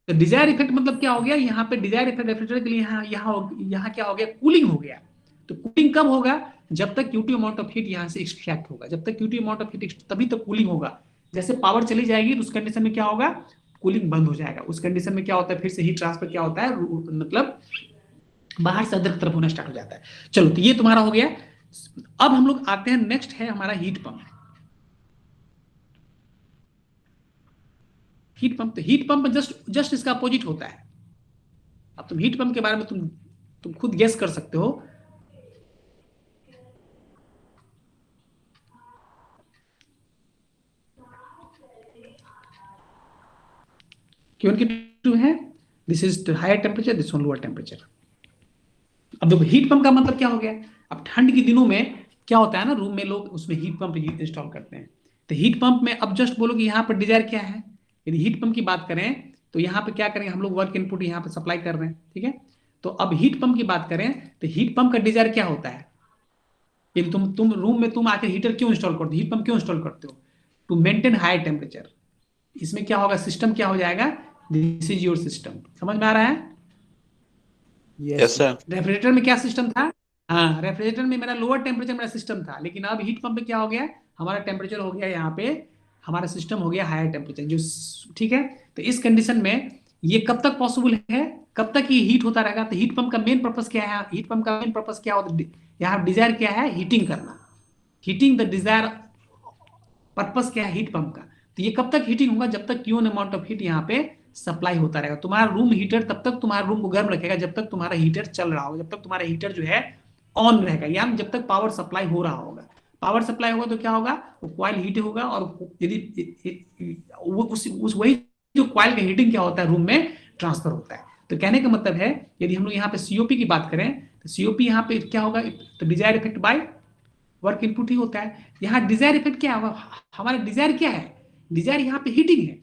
तो डिजायर इफेक्ट मतलब क्या हो गया? यहाँ पे डिजायर इफेक्ट रेफ्रिजरेटर के लिए यहाँ क्या हो गया? कूलिंग हो गया। तो कूलिंग कब होगा? जब तक क्यूटी अमाउंट ऑफ हीट यहाँ से एक्सट्रैक्ट होगा, जब तक क्यूटी अमाउंट ऑफ हीट, तभी तक कूलिंग होगा। जैसे पावर चली जाएगी तो उस कंडीशन में क्या होगा? कूलिंग बंद हो जाएगा। उस कंडीशन में क्या होता है? फिर से हीट ट्रांसफर क्या होता है, मतलब बाहर से अंदर की तरफ होना स्टार्ट हो जाता है। चलो, तो ये तुम्हारा हो गया। अब हम लोग आते हैं, नेक्स्ट है हमारा हीट पंप। हीट पंप, तो हीट पंप जस्ट इसका अपोजिट होता है। अब तुम हीट पंप के बारे में तुम खुद गेस कर सकते हो। Q1 Q2 है, this is higher temperature, this one lower temperature. अब देखो हीट पंप का मतलब क्या हो गया? अब ठंड के दिनों में क्या होता है ना, रूम में लोग उसमें हीट पंप इंस्टॉल करते हैं। तो हीट पंप में अब जस्ट बोलो कि यहाँ पर डिजायर क्या है। यदि हीट पंप की बात करें तो यहाँ पे क्या करेंगे हम लोग? वर्क इनपुट यहाँ पे सप्लाई कर रहे हैं, ठीक है। तो अब हीट पंप की बात करें तो हीट पंप का डिजायर क्या होता है? यदि तुम रूम में तुम आकर हीटर क्यों इंस्टॉल करते हो, हीट पंप क्यों इंस्टॉल करते हो? To maintain high temperature. इसमें क्या होगा? सिस्टम क्या हो जाएगा? This is your system. समझ में आ रहा है? Yes sir. रेफ्रिजरेटर में क्या सिस्टम था? हाँ, रेफ्रिजरेटर में मेरा लोअर टेम्परेचर मेरा सिस्टम था, लेकिन अब हीट पंप में क्या हो गया? हमारा टेम्परेचर हो गया यहाँ पे, हमारा सिस्टम हो गया हायर टेम्परेचर जो, ठीक है। तो इस कंडीशन में ये कब तक पॉसिबल है? कब तक ये हीट होता रहेगा? तो हीट पंप का मेन पर्पस क्या है? हीट पंप का मेन पर्पस क्या होता है? यहाँ डिजायर क्या है? हीटिंग करना। हीटिंग द डिजायर पर्पस क्या है हीट पंप का? तो ये कब तक हीटिंग होगा? जब तक क्यून अमाउंट ऑफ हीट यहाँ पे सप्लाई होता रहेगा। तुम्हारा रूम हीटर तब तक तुम्हारे रूम को गर्म रखेगा जब तक तुम्हारा हीटर चल रहा होगा, जब तक तुम्हारा हीटर जो है ऑन रहेगा, यानी जब तक पावर सप्लाई हो रहा होगा। पावर सप्लाई होगा तो क्या होगा? वो कॉइल हीट होगा, और यदि उस वही जो कॉइल का हीटिंग क्या होता है रूम में ट्रांसफर होता है। तो कहने का मतलब है, यदि हम लोग यहाँ पे सीओपी की बात करें तो सीओपी यहाँ पे क्या होगा? तो desire effect by work input ही होता है। यहाँ डिजायर इफेक्ट क्या होगा? हमारा डिजायर क्या है? डिजायर यहाँ पे हीटिंग है।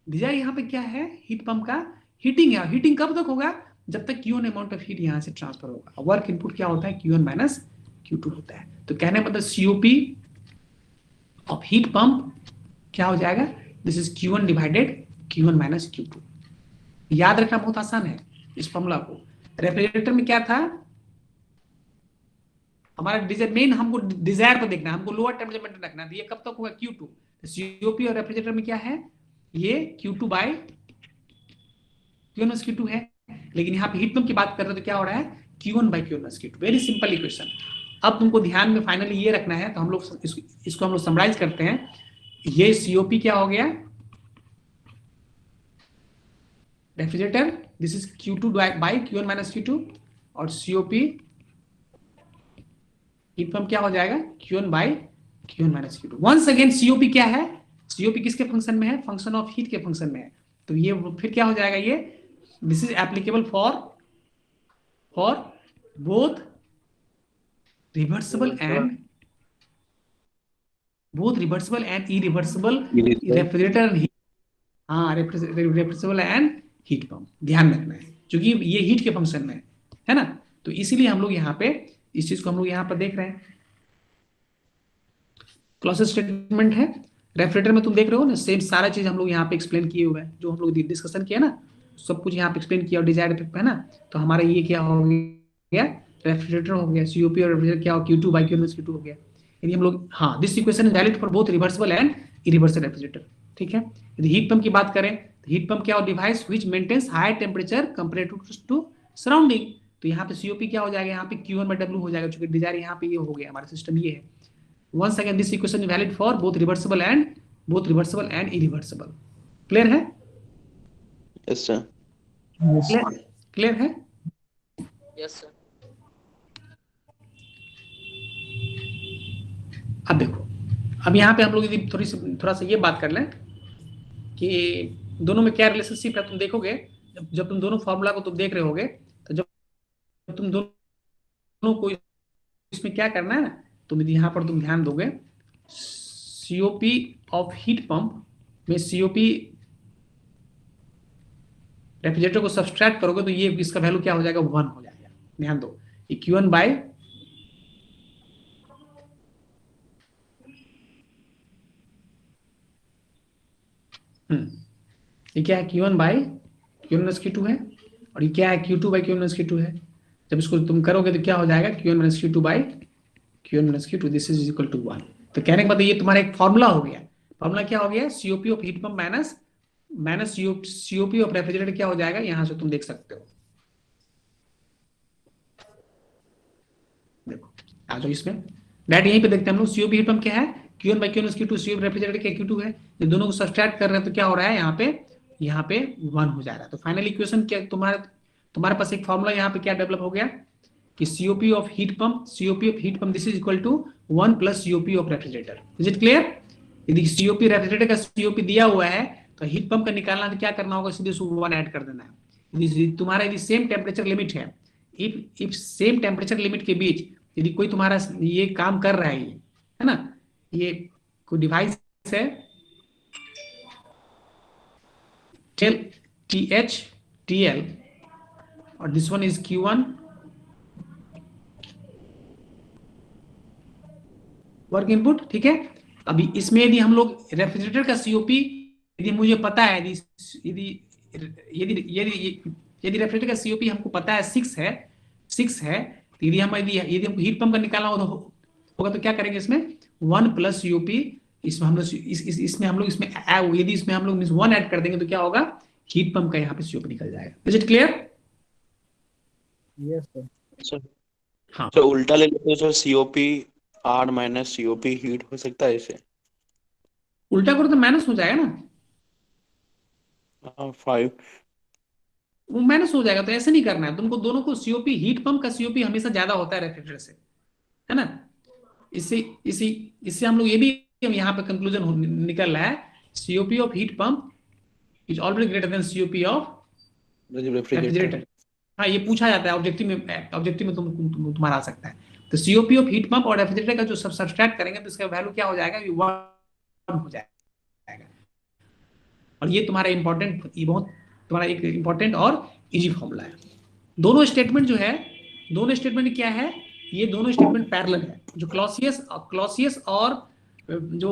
डिजायर यहाँ पे क्या है? हीट पंप का हीटिंग है। हीटिंग कब तक होगा? जब तक क्यून अमाउंट ऑफ हीट यहाँ से ट्रांसफर होगा। वर्क इनपुट क्या होता है? क्यून माइनस Q2 होता है। तो कहने मतलब सीओपी ऑफ हीट पंप क्या हो जाएगा? This is Q1 divided Q1 minus Q2। याद रखना बहुत आसान है इस फॉर्मूला को। रेफ्रिजरेटर में क्या था? हमारा डिजायर, मेन हमको डिजायर पर देखना है, हमको लोअर टेम्परेचर मेंटेन रखना है। तो ये कब तक होगा? Q2। तो सीओपी और रेफ्रिजरेटर में क्या है? ये Q2 बाय Q1 Q2 है। लेकिन यहाँ पे हीट पंप की बात कर रहे हो तो क्या हो रहा है? Q1 by Q1 Q2। Very simple equation. अब तुमको ध्यान में फाइनली ये रखना है, तो हम लोग इसको हम लोग समराइज करते हैं। ये सीओपी क्या हो गया? Refrigerator, this is Q2 by Q1 minus Q2, और सीओपी हीट पंप क्या हो जाएगा? Q1 by Q1 minus Q2। Once again COP क्या है? सीओपी किसके फंक्शन में है? फंक्शन ऑफ हीट के फंक्शन में है। तो ये फिर क्या हो जाएगा? ये this is applicable for both reversible and irreversible refrigerator and heat. हाँ, रेफ्रिजरेबल एंड हीट पंप, ध्यान रखना है क्योंकि ये हीट के फंक्शन में है ना। तो इसीलिए हम लोग यहाँ पे इस चीज को हम लोग यहाँ पर देख रहे हैं। क्लॉसेस स्टेटमेंट है। रेफ्रिजरेटर में तुम देख रहे हो ना, सेम सारा चीज हम लोग यहाँ पे एक्सप्लेन किए हुए हैं, जो हम लोग डिस्कशन किया ना, सब कुछ यहाँ पे एक्सप्लेन किया। और डिजायर इफेक्ट है ना, तो हमारा ये क्या हो गया? रेफ्रिजरेटर हो गया। सीओपी और रेफ्रिजरेटर क्या हो? Q2 बाय Q1 Q2 हो गया। यदि हम लोग, हाँ, this equation is valid for both reversible and irreversible refrigerator, ठीक है। यदि हीट पंप की बात करें तो हीट पंप क्या हो, device which maintains high temperature comparative to surrounding. तो यहाँ पे सीओपी क्या हो जाएगा, यहाँ पे Q1/W हो जाएगा, चूंकि डिजायर यहाँ पे ये हो गया, हमारा सिस्टम ये है। Once again this equation is valid for both reversible and irreversible. Clear है? Yes, sir. क्लियर है? Yes sir. अब देखो, अब यहाँ पे हम लोग यदि थोड़ा सा ये बात कर लें कि दोनों में क्या रिलेशनशिप है। तुम देखोगे जब तुम दोनों फॉर्मूला को तुम देख रहे होगे, तो जब तुम दोनों को इसमें क्या करना है, तुम यदि यहाँ पर तुम ध्यान दोगे, सीओपी ऑफ हीट पंप में सीओपी रेफ्रिजरेटर को सब्सट्रैक्ट करोगे तो ये इसका वैल्यू क्या हो जाएगा, 1 हो जाएगा। ध्यान दो, ये Q1 बाय ये क्या है, Q1 बाय Q1-Q2 है, और ये क्या है, Q2 बाय Q1-Q2 है। जब इसको तुम करोगे तो क्या हो जाएगा, Q1-Q2 by Q1-Q2, this is equal to 1। तो कहने का मतलब ये तुम्हारा एक फॉर्मूला हो गया। फॉर्मूला क्या हो गया, COP of heat pump minus COP of refrigerator क्या हो जाएगा, यहां से तुम देख सकते हो। देखो आ जाओ इसमें, डायरेक्ट यहीं पे देखते हैं हम लोग। सीओपी हीट पंप क्या है, Q1 bye Q1-Q2, COP refrigerator क्या Q2 है। ये दोनों को सब्सट्रैक्ट कर रहे हैं तो क्या हो रहा है, यहाँ पे 1 हो जा रहा है। तो फाइनल इक्वेशन क्या, तुम्हारे पास एक फॉर्मूला यहाँ पे क्या डेवलप हो गया कि COP of heat pump this is equal to 1 plus COP of refrigerator. Is it clear? यदि सीओपी रेफ्रिजरेटर का सीओपी दिया हुआ है तो हीट पंप का निकालना तो क्या करना होगा, सीधे 1 ऐड कर देना है। तुम्हारा यदि सेम टेम्परेचर लिमिट है, इफ सेम टेम्परेचर लिमिट के बीच यदि कोई तुम्हारा ये काम कर रहा है ना, ये कोई डिवाइस है TH और this one is Q1 work input, ठीक है। अभी इसमें यदि हम लोग रेफ्रिजरेटर का सीओपी यदि मुझे पता है, यदि रेफ्रिजरेटर का सीओपी हमको पता है 6 है, तो यदि हमको हीट पंप का निकालना होगा तो क्या करेंगे, इसमें 1 प्लस सीओपी, इसमें हम लोग यदि इसमें हम लोग 1 ऐड कर देंगे तो क्या होगा, हीट पंप का यहाँ पे सीओपी निकल जाएगा। Is it clear? Yes sir. Sir हाँ, तो उल्टा ले लेते तो COP R minus COP heat हो सकता है इसे। उल्टा करो तो माइनस हो जाएगा ना, 5। वो माइनस हो जाएगा। तो ऐसे नहीं करना है तुमको, दोनों को सीओपी, हीट पंप का सीओपी हमेशा ज्यादा होता है रेफ्रिजरेटर से, है ना। इससे हम लोग ये भी यहाँ पे कंक्लूजन निकल रहा है, COP of heat pump is always greater than COP of refrigerator. हाँ, ये पूछा जाता है ऑब्जेक्टिव में तुम्हारा आ सकता है। तो सीओपी ऑफ हीट पंप और रेफ्रिजरेटर का जो सब्सट्रैक्ट करेंगे तो इसका वैल्यू क्या हो जाएगा, 1 हो जाएगा। और ये तुम्हारा तुम्हारा एक इंपॉर्टेंट और इजी फॉर्मूला है। दोनों स्टेटमेंट क्या है, ये दोनों स्टेटमेंट पैरेलल है। जो क्लॉसियस और जो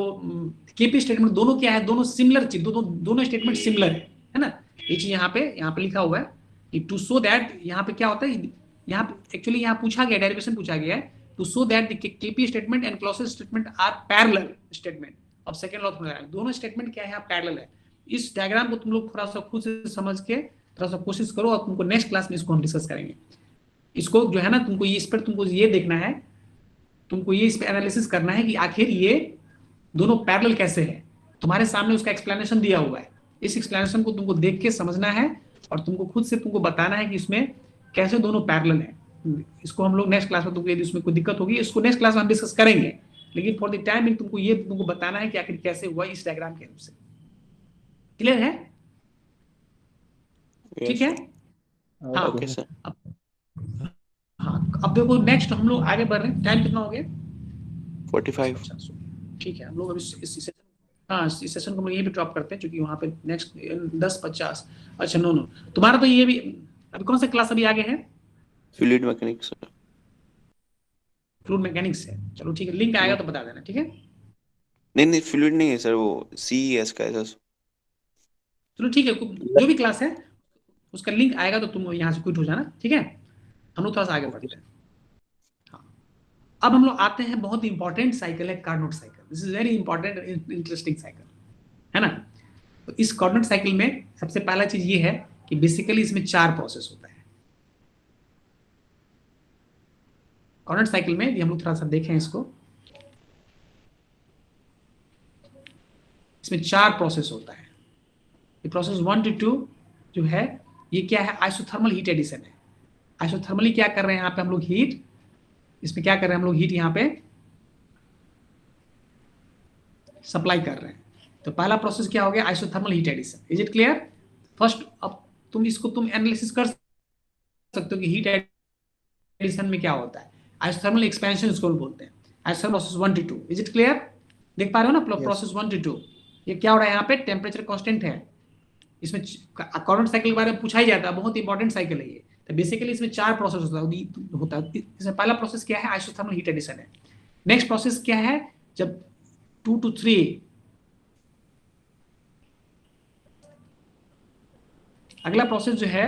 केपी स्टेटमेंट, दोनों क्या है, दोनों सिमिलर चीज, दोनों स्टेटमेंट सिमिलर है ना। ये चीज यहाँ पे लिखा हुआ है टू शो दैट, यहाँ पे क्या होता है, यहाँ पे एक्चुअली यहाँ पूछा गया, डेरिवेशन पूछा गया है, to show that the KP statement and Clausius statement are parallel statement of second law theorem. दोनों स्टेटमेंट क्या है, पैरेलल है। इस डायग्राम को तुम लोग थोड़ा सा खुद से समझ के थोड़ा सा कोशिश करो, और तुमको नेक्स्ट क्लास में इसको हम डिस्कस करेंगे। इसको जो है ना, तुमको इस पर तुमको ये देखना है, तुमको ये इस पे एनालिसिस करना है कि आखिर ये दोनों पैरेलल कैसे है। तुम्हारे सामने उसका एक्सप्लेनेशन दिया हुआ है, इस एक्सप्लेनेशन को तुमको देख के समझना है और तुमको खुद से तुमको बताना है कि इसमें कैसे दोनों पैरेलल है। इसको हम लोग नेक्स्ट क्लास में, तुमको यदि उसमें कोई दिक्कत होगी इसको नेक्स्ट क्लास में हम डिस्कस करेंगे, लेकिन फॉर द टाइम तुमको बताना है कि आखिर कैसे हुआ इस डायग्राम के हेल्प से। क्लियर है? ठीक है। हाँ, ओके सर। हाँ, अब देखो नेक्स्ट हम लोग आगे बढ़ रहे हैं। टाइम कितना हो गया? 45। ठीक है, हम लोग अभी इस सेशन को हम यहीं पे ड्रॉप करते हैं, क्योंकि वहाँ पे नेक्स्ट 10:50। अच्छा, नो तुम्हारा तो ये भी अभी कौन सा क्लास अभी आगे है? Fluid mechanics sir. Fluid mechanics है, चलो ठीक है, लिंक आएगा तो बता देना, ठीक है। नहीं फ्लूइड नहीं है सर, वो सीईएस का है सर। चलो ठीक है, जो भी क्लास है उसका लिंक आएगा तो तुम यहाँ से क्विट हो जाना, ठीक है। हम लोग थोड़ा सा आगे बढ़ते हैं। हाँ, अब हम लोग आते हैं, बहुत इंपॉर्टेंट साइकिल है Carnot cycle. This is very important interesting cycle, है ना। तो इस कार्नोट साइकिल में सबसे पहला चीज ये है कि बेसिकली इसमें 4 प्रोसेस होता है। कार्नोट साइकिल में ये हम लोग थोड़ा सा देखें इसको, इसमें 4 प्रोसेस होता है। ये प्रोसेस 1 to 2 जो है ये क्या है, आइसोथर्मल हीट एडिशन है। आइसोथर्मली क्या कर रहे हैं यहाँ पे हम लोग हीट, इसमें क्या कर रहे हैं हम लोग हीट यहाँ पे सप्लाई कर रहे हैं। तो पहला प्रोसेस क्या हो गया, isothermal heat addition. Is it clear? First अब तुम इसको तुम एनालिसिस कर सकते हो कि हीट एडिशन में क्या होता है। आइसोथर्मल एक्सपेंशन इसको बोलते हैं। Isothermal process 1 to 2। Is it clear? देख पा रहे हो ना प्रोसेस 1 to 2। ये क्या हो रहा है यहाँ पे, टेम्परेचर कांस्टेंट है। इसमें कार्नोट साइकिल के बारे में पूछा ही जाता है, बहुत इंपॉर्टेंट साइकिल है ये। तो बेसिकली इसमें 4 प्रोसेस होता है। इसमें पहला प्रोसेस क्या है, आइसोथर्मल हीट एडिशन है। नेक्स्ट प्रोसेस क्या है, जब 2 to 3, अगला प्रोसेस जो है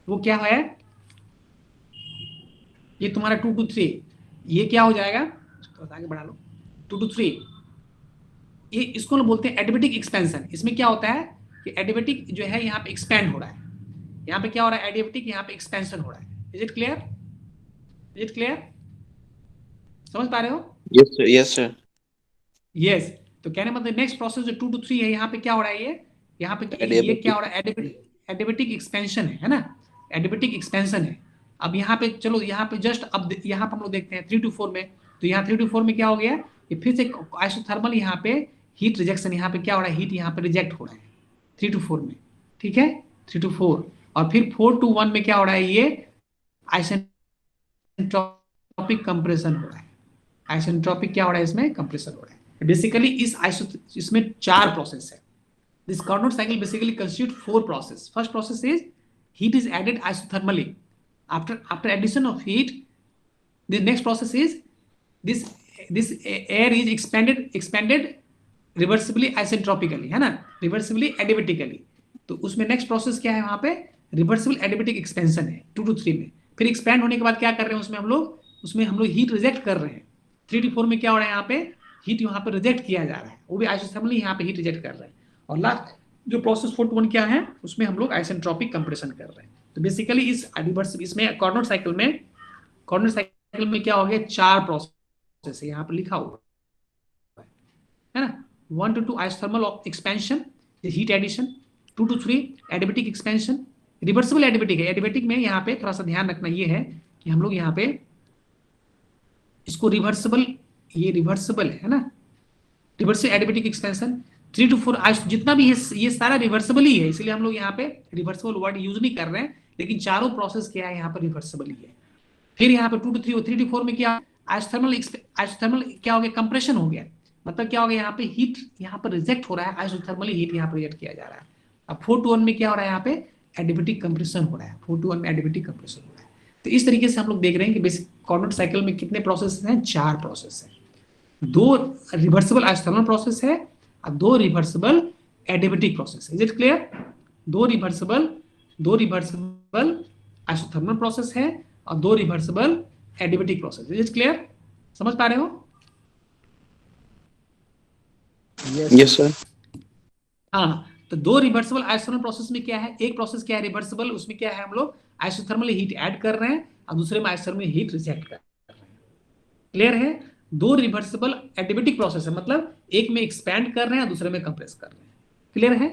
वो क्या है, ये तुम्हारा 2 to 3, ये क्या हो जाएगा, थोड़ा आगे बढ़ा लो, 2 to 3, ये इसको ना बोलते हैं एडिबेटिक एक्सपेंशन। इसमें क्या होता है कि एडिबेटिक जो है यहाँ पे एक्सपेंड हो रहा है। यहाँ पे क्या हो रहा है, एडिबेटिक यहाँ पे एक्सपेंशन हो रहा है। Is it clear? Is it clear? समझ पा रहे हो? Yes sir, yes sir. Yes. तो कहने मतलब नेक्स्ट प्रोसेस जो 2 to 3 है, यहाँ पे क्या हो रहा है, ये यहाँ पे ये क्या हो रहा है, एडिबेटिक एक्सपेंशन है ना, एडिबेटिक एक्सपेंशन है। अब यहाँ पे चलो, यहाँ पे जस्ट अब यहाँ पे हम लोग देखते हैं 3 to 4 में। तो यहाँ 3 to 4 में क्या हो गया, ये फिर से आइसोथर्मल यहाँ पे हीट रिजेक्शन, यहाँ पे क्या हो रहा है, हीट यहाँ पे रिजेक्ट हो रहा है 3 to 4 में। ठीक है, 3 to 4। और फिर 4 to 1 में क्या हो रहा है, ये आइसेंट्रोपिक कंप्रेशन हो रहा है। आइसेंट्रोपिक क्या हो रहा है, इसमें कंप्रेशन हो रहा है। बेसिकली इसमें 4 प्रोसेस है। This Carnot cycle basically constitutes 4 processes. First process is heat is added isothermally. After addition of heat, the next process is this air is expanded reversibly isentropically, है ना, reversibly adiabatically। तो उसमें next process क्या है, वहां पे reversible एडिबेटिक expansion है 2 to 3 में। फिर एक्सपैंड होने के बाद क्या कर रहे हैं, उसमें हम लोग हीट रिजेक्ट कर रहे हैं। 3 to 4 में क्या हो रहा है, यहाँ पे हीट यहाँ पे रिजेक्ट किया जा रहा है, वो भी आइसोथर्मली यहाँ पे हीट रिजेक्ट कर रहे हैं। और लास्ट जो प्रोसेस 4 to 1 क्या है, उसमें हम लोग आइसेंट्रोपिक कंप्रेशन कर रहे हैं। तो बेसिकली इसमें कार्नोट साइकिल में क्या हो गया, 4 प्रोसेस है यहाँ पे लिखा हुआ है ना। 1 to 2 isothermal expansion, heat addition. 2 to 3 adiabatic expansion, reversible adiabatic है। एडिबेटिक में यहाँ पे थोड़ा सा ध्यान रखना ये है कि हम लोग यहाँ पे इसको रिवर्सिबल, ये रिवर्सिबल है ना, रिवर्सिबल एडिबेटिक एक्सपेंशन। 3 to 4 जितना भी है ये सारा रिवर्सिबल ही है, इसलिए हम लोग यहाँ पे रिवर्सिबल वर्ड यूज नहीं कर रहे हैं, लेकिन चारों प्रोसेस क्या है यहाँ पर रिवर्सिबल ही है। फिर यहाँ पे 2 to 3 और 3 to 4 में क्या, आइसोथर्मल क्या हो गया, कंप्रेशन हो गया। मतलब क्या हो गया, यहाँ पे हीट यहाँ पर रिजेक्ट हो रहा है, आइसोथर्मली हीट यहाँ पर रिजेक्ट किया जा रहा है। अब 4 to 1 में क्या हो रहा है, यहाँ पे एडिबेटिक कंप्रेशन हो रहा है। 4 to 1 में एडिबेटिक कंप्रेशन हो रहा है। तो इस तरीके से हम लोग देख रहे हैं कि बेसिक कार्नोट साइकिल में कितने प्रोसेस हैं, 4 प्रोसेस है। 2 रिवर्सिबल आइसोथर्मल प्रोसेस है और 2 रिवर्सिबल एडिबेटिक प्रोसेस है। Is it clear? 2 reversible isothermal process है और 2 reversible adiabatic process. Is it clear? समझ पा रहे हो? Yes sir. हाँ, तो 2 रिवर्सिबल आइसोथर्मल प्रोसेस में क्या है, एक प्रोसेस क्या है रिवर्सिबल, उसमें क्या है, हम लोग आइसोथर्मल हीट ऐड कर रहे हैं और दूसरे में आइसोथर्मल हीट रिजेक्ट कर रहे हैं। क्लियर है? 2 रिवर्सिबल एडिबेटिक प्रोसेस है, मतलब एक में एक्सपैंड कर रहे हैं और दूसरे में कंप्रेस कर रहे हैं। क्लियर है?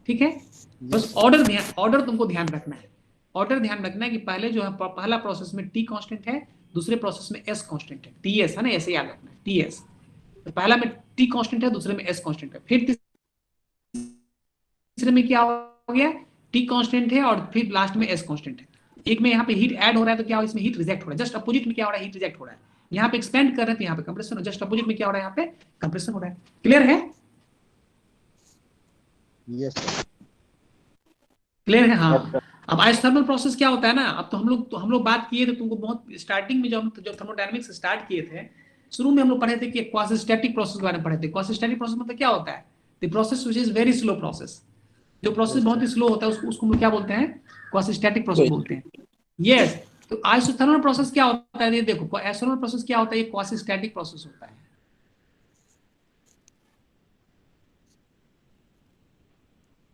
ठीक है। बस ऑर्डर तुमको ध्यान रखना है। ऑर्डर ध्यान रखना है कि पहले जो है पहला प्रोसेस में टी कांस्टेंट है, दूसरे प्रोसेस में एस कांस्टेंट है, टीएस है ना, ऐसे याद रखना है टीएस। तो पहला में टी कांस्टेंट है, दूसरे में एस कांस्टेंट है। फिर तीसरे में क्या हो गया, टी कांस्टेंट है और फिर लास्ट में एस कांस्टेंट है। एक में यहाँ पे हीट ऐड हो रहा है तो क्या हो, इसमें हीट रिजेक्ट हो रहा है। जस्ट अपोजिट में क्या हो रहा है, हीट रिजेक्ट हो रहा है। यहाँ पे एक्सपेंड कर रहे हैं तो यहाँ पे कंप्रेशन, जस्ट अपोजिट में क्या हो रहा है, यहाँ पे कंप्रेशन हो रहा है। क्लियर है? Yes sir. क्लियर है? हाँ। अब आइसोथर्मल प्रोसेस क्या होता है ना, अब तो हम लोग बात किए थे, तुमको बहुत स्टार्टिंग में जब थर्मोडायनामिक्स स्टार्ट किए थे, शुरू में हम लोग पढ़े थे कि क्वासीस्टैटिक प्रोसेस के बारे में पढ़े थे। क्वासीस्टैटिक प्रोसेस मतलब क्या होता है, the process which is very slow process. जो प्रोसेस बहुत ही स्लो होता है उसको हम लोग क्या बोलते हैं, क्वासीस्टैटिक प्रोसेस बोलते हैं। यस। तो आइसोथर्मल प्रोसेस क्या होता है, ये देखो आइसोथर्मल प्रोसेस क्या होता है, ये क्वासीस्टैटिक प्रोसेस होता है।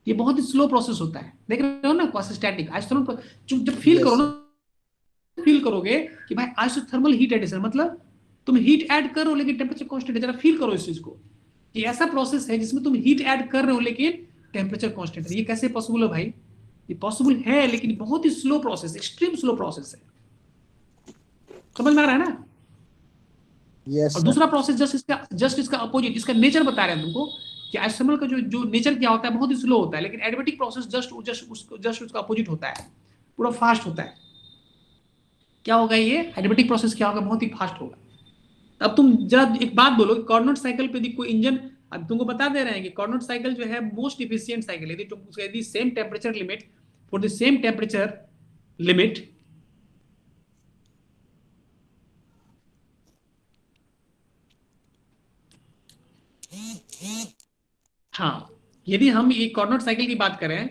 ये बहुत ही स्लो प्रोसेस होता है, देख रहे हो ना क्वासिस्टैटिक आइसोथर्मल। जब फील करो ना, फील करोगे कि भाई आइसोथर्मल हीट एडिशन मतलब तुम हीट ऐड कर रहे हो लेकिन टेम्परेचर कांस्टेंट है। जरा फील करो इस चीज को कि ऐसा प्रोसेस है जिसमें तुम हीट ऐड कर रहे हो लेकिन टेम्परेचर कांस्टेंट है। ये कैसे पॉसिबल है भाई? ये पॉसिबल है लेकिन बहुत ही slow process, extreme slow process है। समझ में आ रहा है ना? यस और सर। दूसरा प्रोसेस जस्ट इसका अपोजिट, इसका नेचर बता रहे हैं तुमको कि आइसोथर्मल का जो नेचर क्या होता है, बहुत ही स्लो होता है, लेकिन एडियाबेटिक प्रोसेस जस्ट उसका अपोजिट होता है, पूरा फास्ट होता है। क्या होगा ये एडियाबेटिक प्रोसेस? क्या होगा? बहुत ही फास्ट होगा। अब तुम जरा एक बात बोलो कि कार्नोट साइकिल पे यदि कोई इंजन, अब तुमको बता दे रहे हैं कि कार्नोट साइकिल जो है मोस्ट इफिशिएंट साइकिल, यदि तुम यदि same temperature limit for the same temperature limit, हाँ, यदि हम ये कार्नोट साइकिल की बात करें,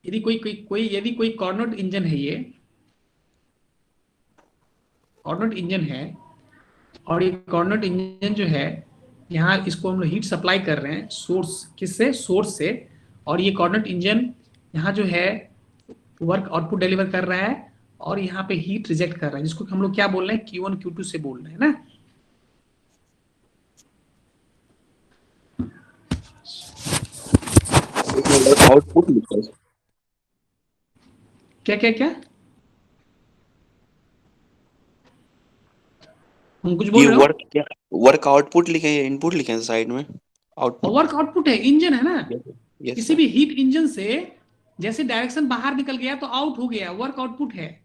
यदि कोई कार्नोट इंजन है, ये कार्नोट इंजन है और ये कार्नोट इंजन जो है यहाँ इसको हम लोग हीट सप्लाई कर रहे हैं सोर्स, किससे? सोर्स से। और ये कार्नोट इंजन यहाँ जो है वर्क आउटपुट डिलीवर कर रहा है और यहाँ पे हीट रिजेक्ट कर रहा है, जिसको हम लोग क्या बोल रहे हैं? Q1 Q2 से बोल रहे हैं ना। आउटपुट लिखा है। क्या क्या क्या हम कुछ बोल ये रहे हो? वर्क क्या, वर्क आउटपुट लिखे हैं, इनपुट लिखे हैं साइड में, आउटपुट। वर्क आउटपुट है, इंजन है ना। यस किसी सर। भी हीट इंजन से जैसे डायरेक्शन बाहर निकल गया तो आउट हो गया, वर्क आउटपुट है।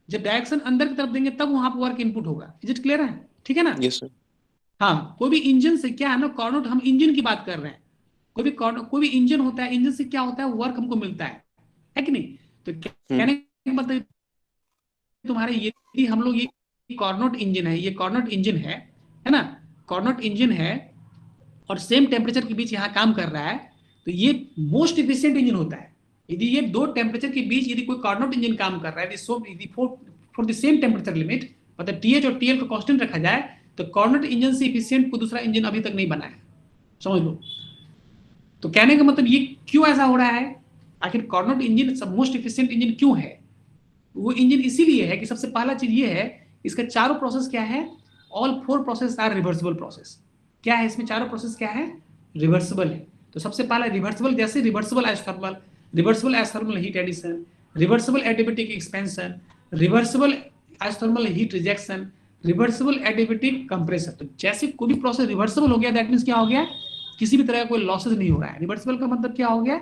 जब डायरेक्शन अंदर की तरफ देंगे तब वहां पर वर्क इनपुट होगा। इज इट क्लियर है? ठीक है ना? Yes sir. हाँ, कोई भी इंजन से क्या है ना, कार्नोट, हम इंजन की बात कर रहे हैं। कोई भी इंजन होता है, इंजन से क्या होता है? वर्क हमको मिलता है कि नहीं? तो कहने का मतलब तुम्हारे ये हम लोग ये कार्नोट इंजन है, ये कार्नोट इंजन है ना, कार्नोट इंजन है और सेम टेम्परेचर के बीच यहाँ काम कर रहा है, तो ये मोस्ट इफिशिएंट इंजन होता है। यदि ये दो टेम्परेचर के बीच यदि कोई कार्नोट इंजन काम कर रहा है, यदि for the same temperature limit, मतलब TH और TL को कांस्टेंट रखा जाए, तो कार्नोट इंजन से इफिशिएंट कोई दूसरा इंजन अभी तक नहीं बना है। समझ लो। तो कहने का मतलब ये क्यों ऐसा हो रहा है? आखिर कार्नोट इंजन सब मोस्ट इफिशिएंट इंजन क्यों है? वो इंजन इसीलिए है कि सबसे पहला चीज ये है, इसका चारों प्रोसेस क्या है? All 4 process are reversible process. क्या है इसमें? चारों प्रोसेस क्या है? रिवर्सिबल है। तो सबसे पहला रिवर्सिबल, जैसे reversible isothermal heat addition, reversible adiabatic expansion, reversible isothermal heat rejection, reversible adiabatic compression. तो जैसे कोई भी प्रोसेस रिवर्सिबल हो गया, दैट मींस क्या हो गया? किसी भी तरह का कोई लॉसेज नहीं हो रहा है। रिवर्सिबल का मतलब क्या हो गया?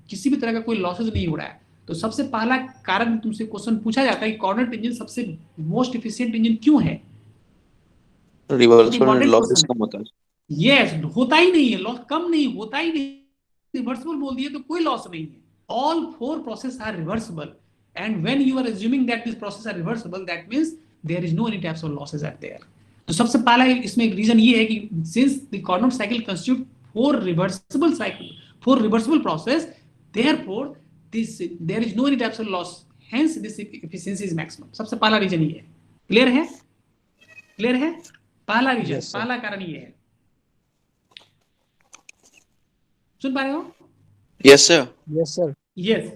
किसी भी तरह का कोई लॉसेज नहीं हो रहा है। तो सबसे पहला कारण तुमसे क्वेश्चन पूछा जाता है कि कार्नोट इंजन सबसे मोस्ट इफिशिएंट इंजन क्यों है? रिवर्सल में इंपॉर्टेंट लॉसेस क्वेश्चन है। कम होता है। यस, होता ही नहीं है लॉस, कम नहीं होता ही नहीं। रिवर्सिबल बोल दिए तो कोई लॉस नहीं है। all 4 processes are reversible, and when you are assuming that these processes are reversible, that means there is no any types of losses are there. तो सबसे पहला इसमें एक रीजन ये है कि since the Carnot cycle constitute 4 reversible process, therefore there is no any types of loss, hence this efficiency is maximum. सबसे पहला रीजन ये है। क्लियर है? क्लियर है? पहला रीजन, पहला कारण ये है। सुन पा रहे हो? Yes sir. Yes sir. Yes.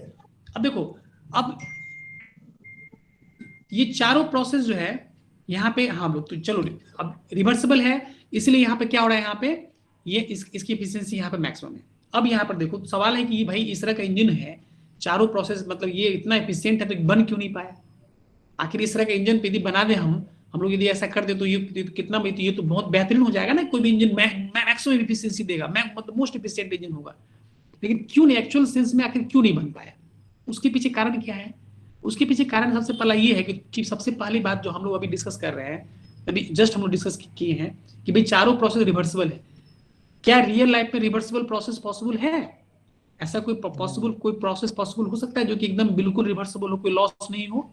अब देखो, अब ये चारों प्रोसेस जो है यहाँ पे, हाँ तो चलो, अब रिवर्सिबल है इसलिए यहाँ पे क्या हो रहा है? यहाँ पे ये इसकी एफिशिएंसी यहाँ पे मैक्सिमम है। अब यहाँ पर देखो, सवाल है कि भाई इस तरह का इंजन है, चारों प्रोसेस मतलब ये इतना एफिशिएंट है तो बन क्यों नहीं पाया? आखिर इस तरह का इंजन यदि बना दे हम लोग, यदि ऐसा कर दे तो ये कितना, ये तो बहुत बेहतरीन हो जाएगा ना। कोई भी इंजन मैक्सिमम एफिशिएंसी देगा, मतलब मोस्ट एफिशिएंट इंजन होगा। लेकिन क्यों नहीं, एक्चुअल सेंस में आखिर क्यों नहीं बन पाया? उसके पीछे कारण क्या है? उसके पीछे कारण सबसे पहला ये है कि सबसे पहली बात जो हम लोग अभी डिस्कस कर रहे हैं, अभी जस्ट हम लोग डिस्कस किए हैं कि भाई चारों प्रोसेस रिवर्सिबल है। क्या रियल लाइफ में रिवर्सिबल प्रोसेस पॉसिबल है? ऐसा कोई प्रोसेस पॉसिबल हो सकता है जो कि एकदम बिल्कुल रिवर्सिबल हो, कोई लॉस नहीं हो?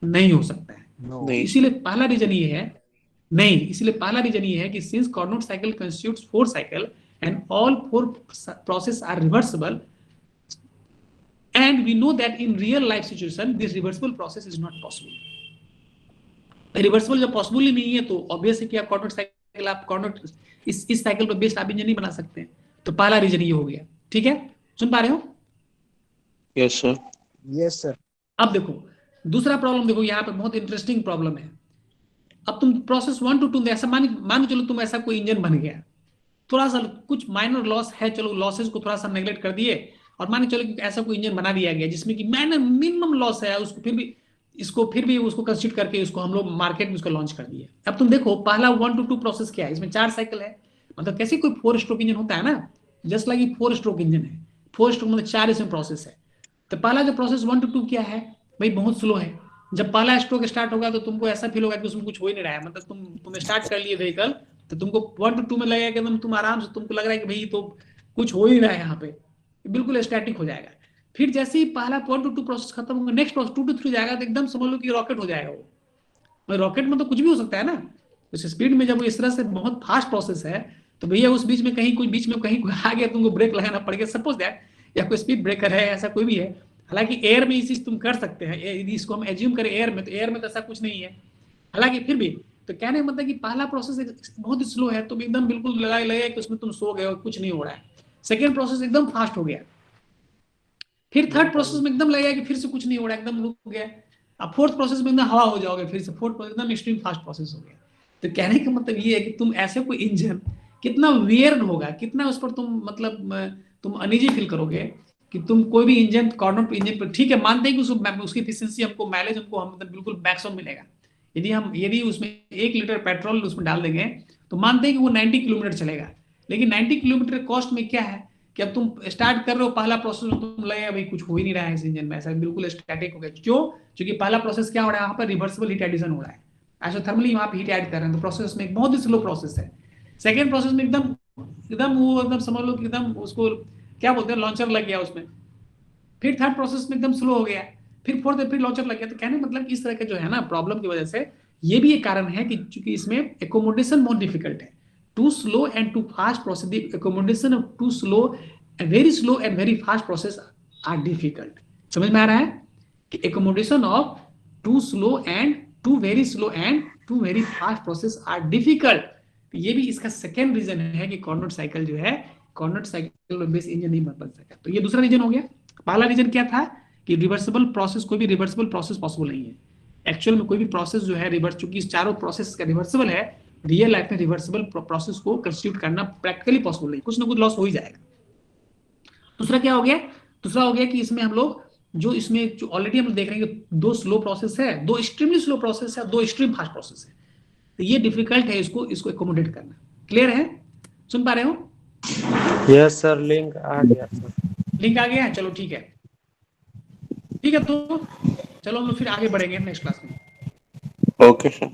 नहीं हो सकता है। नहीं। इसीलिए पहला रीजन ये है, नहीं, इसीलिए पहला रीजन ये है कि since Carnot cycle constitutes 4 cycle and all 4 processes are reversible, and we know that in real life situation this reversible process is not possible. Reversible जब पॉसिबल ही नहीं है तो ऑब्वियस है कि आप कार्नोट साइकिल, आप कार्नोट इस साइकिल पर बेस्ड आप इंजन नहीं बना सकते हैं। तो पहला रीजन ये हो गया। ठीक है, सुन पा रहे हो? Yes sir. Yes, sir. अब देखो दूसरा प्रॉब्लम, देखो यहाँ पे बहुत इंटरेस्टिंग प्रॉब्लम है। अब तुम प्रोसेस 1 to 2 ऐसा मान चलो तुम ऐसा कोई इंजन बन गया, थोड़ा सा कुछ माइनर लॉस है, चलो लॉसेस को थोड़ा सा नेगलेक्ट कर दिए, और मान चलो कि ऐसा कोई इंजन बना दिया गया जिसमें कि मिनिमम लॉस है, उसको फिर भी उसको कंसीडर करके उसको हम लोग मार्केट में उसको लॉन्च कर दिए। अब तुम देखो पहला 1 to 2 प्रोसेस क्या है, इसमें 4 साइकिल है, मतलब कैसे कोई 4 स्ट्रोक इंजन होता है ना, जस्ट लाइक 4 स्ट्रोक इंजन है, 4 स्ट्रोक मतलब 4 इसमें प्रोसेस है। तो पहला जो प्रोसेस 1 to 2 क्या है भाई, बहुत स्लो है। जब पहला स्ट्रोक स्टार्ट होगा तो तुमको ऐसा फील होगा कि उसमें कुछ हो ही नहीं रहा है, मतलब तुम स्टार्ट कर लिए व्हीकल तो तुमको 1 to 2 में लगेगा कि एकदम तुम आराम से, तुमको लग रहा है कि भाई तो कुछ हो ही नहीं रहा है, यहाँ पे बिल्कुल स्टैटिक हो जाएगा। फिर जैसे ही पहला 1 to 2 प्रोसेस खत्म होगा, नेक्स्ट प्रोसेस 2 to 3 जाएगा तो एकदम समझ लो कि रॉकेट हो जाएगा वो। रॉकेट में तो कुछ भी हो सकता है ना, उस स्पीड में जब वो इस तरह से बहुत फास्ट प्रोसेस है तो भैया उस बीच में कहीं कोई आ गया, तुमको ब्रेक लगाना पड़ गया, सपोज दैट, या कोई स्पीड ब्रेकर है, ऐसा कोई भी है। हालांकि एयर में ये चीज तुम कर सकते हैं, यदि इसको हम एज्यूम करें एयर में, तो एयर में तो ऐसा कुछ नहीं है। हालांकि फिर भी तो कहने का मतलब कि पहला प्रोसेस बहुत स्लो है, तो एकदम बिल्कुल लगेगा कि उसमें तुम सो गए हो, कुछ नहीं हो रहा है। सेकेंड प्रोसेस एकदम फास्ट हो गया, फिर थर्ड प्रोसेस में एकदम लगेगा कि फिर से कुछ नहीं हो रहा है, एकदम रुक गया। अब फोर्थ प्रोसेस में एकदम हवा हो जाओगे, फिर से फोर्थ प्रोसेस एकदम एक्सट्रीम फास्ट प्रोसेस हो गया। तो कहने का मतलब ये है कि तुम ऐसे कोई इंजन कितना वियर्ड होगा, कितना उस पर तुम मतलब तुम अनईजी फील करोगे कि तुम कोई भी इंजन कॉर्नर इंजन पर, ठीक है मानते हैं कि उसकी एफिशिएंसी हमको माइलेज हमको हम मतलब बिल्कुल मैक्सिमम मिलेगा। यदि उसमें 1 लीटर पेट्रोल उसमें डाल देंगे तो मानते हैं कि वो 90 किलोमीटर चलेगा, लेकिन 90 किलोमीटर कॉस्ट में क्या है कि अब तुम स्टार्ट कर रहे हो पहला प्रोसेस, तुम लगेगा भाई कुछ हो ही नहीं रहा है इस इंजन में, ऐसा बिल्कुल स्टैटिक हो गया। क्यों? क्योंकि पहला प्रोसेस क्या हो रहा है, वहां पर रिवर्सिबल हीट एडिशन हो रहा है, आइसोथर्मली वहां पे हीट ऐड कर रहे हैं, तो प्रोसेस में एक बहुत ही स्लो प्रोसेस है। सेकेंड प्रोसेस में एकदम समझ लो कि एकदम उसको क्या बोलते हैं, लॉन्चर लग गया उसमें। फिर थर्ड प्रोसेस में एकदम स्लो हो गया, फिर फोर्थ फिर लॉन्चर लग गया। तो कहने मतलब इस तरह के जो है ना प्रॉब्लम की वजह से ये भी एक कारण है कि चूंकि इसमें एकोमोडेशन बहुत डिफिकल्ट है, too slow and too fast process, the accommodation of too slow, very slow and very fast process are difficult. समझ में आ रहा है कि accommodation of too slow and too very slow and too very fast process are difficult. ये भी इसका second reason है कि कॉर्नट साइकिल जो है, कॉर्नट साइकिल बेस इंजन नहीं बन सका। तो ये दूसरा रीजन हो गया। पहला रीजन क्या था कि रिवर्सिबल प्रोसेस, कोई भी रिवर्सिबल प्रोसेस पॉसिबल नहीं है एक्चुअल में, कोई भी प्रोसेस जो है रिवर्स, चूंकि इस चारों प्रोसेस का रिवर्सिबल है, रियल लाइफ में रिवर्सिबल प्रोसेस को कंस्टिट्यूट करना प्रैक्टिकली पॉसिबल नहीं, कुछ ना कुछ लॉस हो ही जाएगा। दूसरा क्या हो गया? दूसरा हो गया कि इसमें हम लोग जो ऑलरेडी हम देख रहे हैं कि 2 स्लो प्रोसेस है, 2 एक्सट्रीमली स्लो प्रोसेस है, 2 एक्सट्रीम फास्ट प्रोसेस है, तो ये डिफिकल्ट है इसको एकोमोडेट करना। क्लियर है? सुन पा रहे हो? यस सर, लिंक आ गया सर। लिंक आ गया है, चलो ठीक है तो चलो हम लोग फिर आगे बढ़ेंगे नेक्स्ट क्लास में। Okay sir.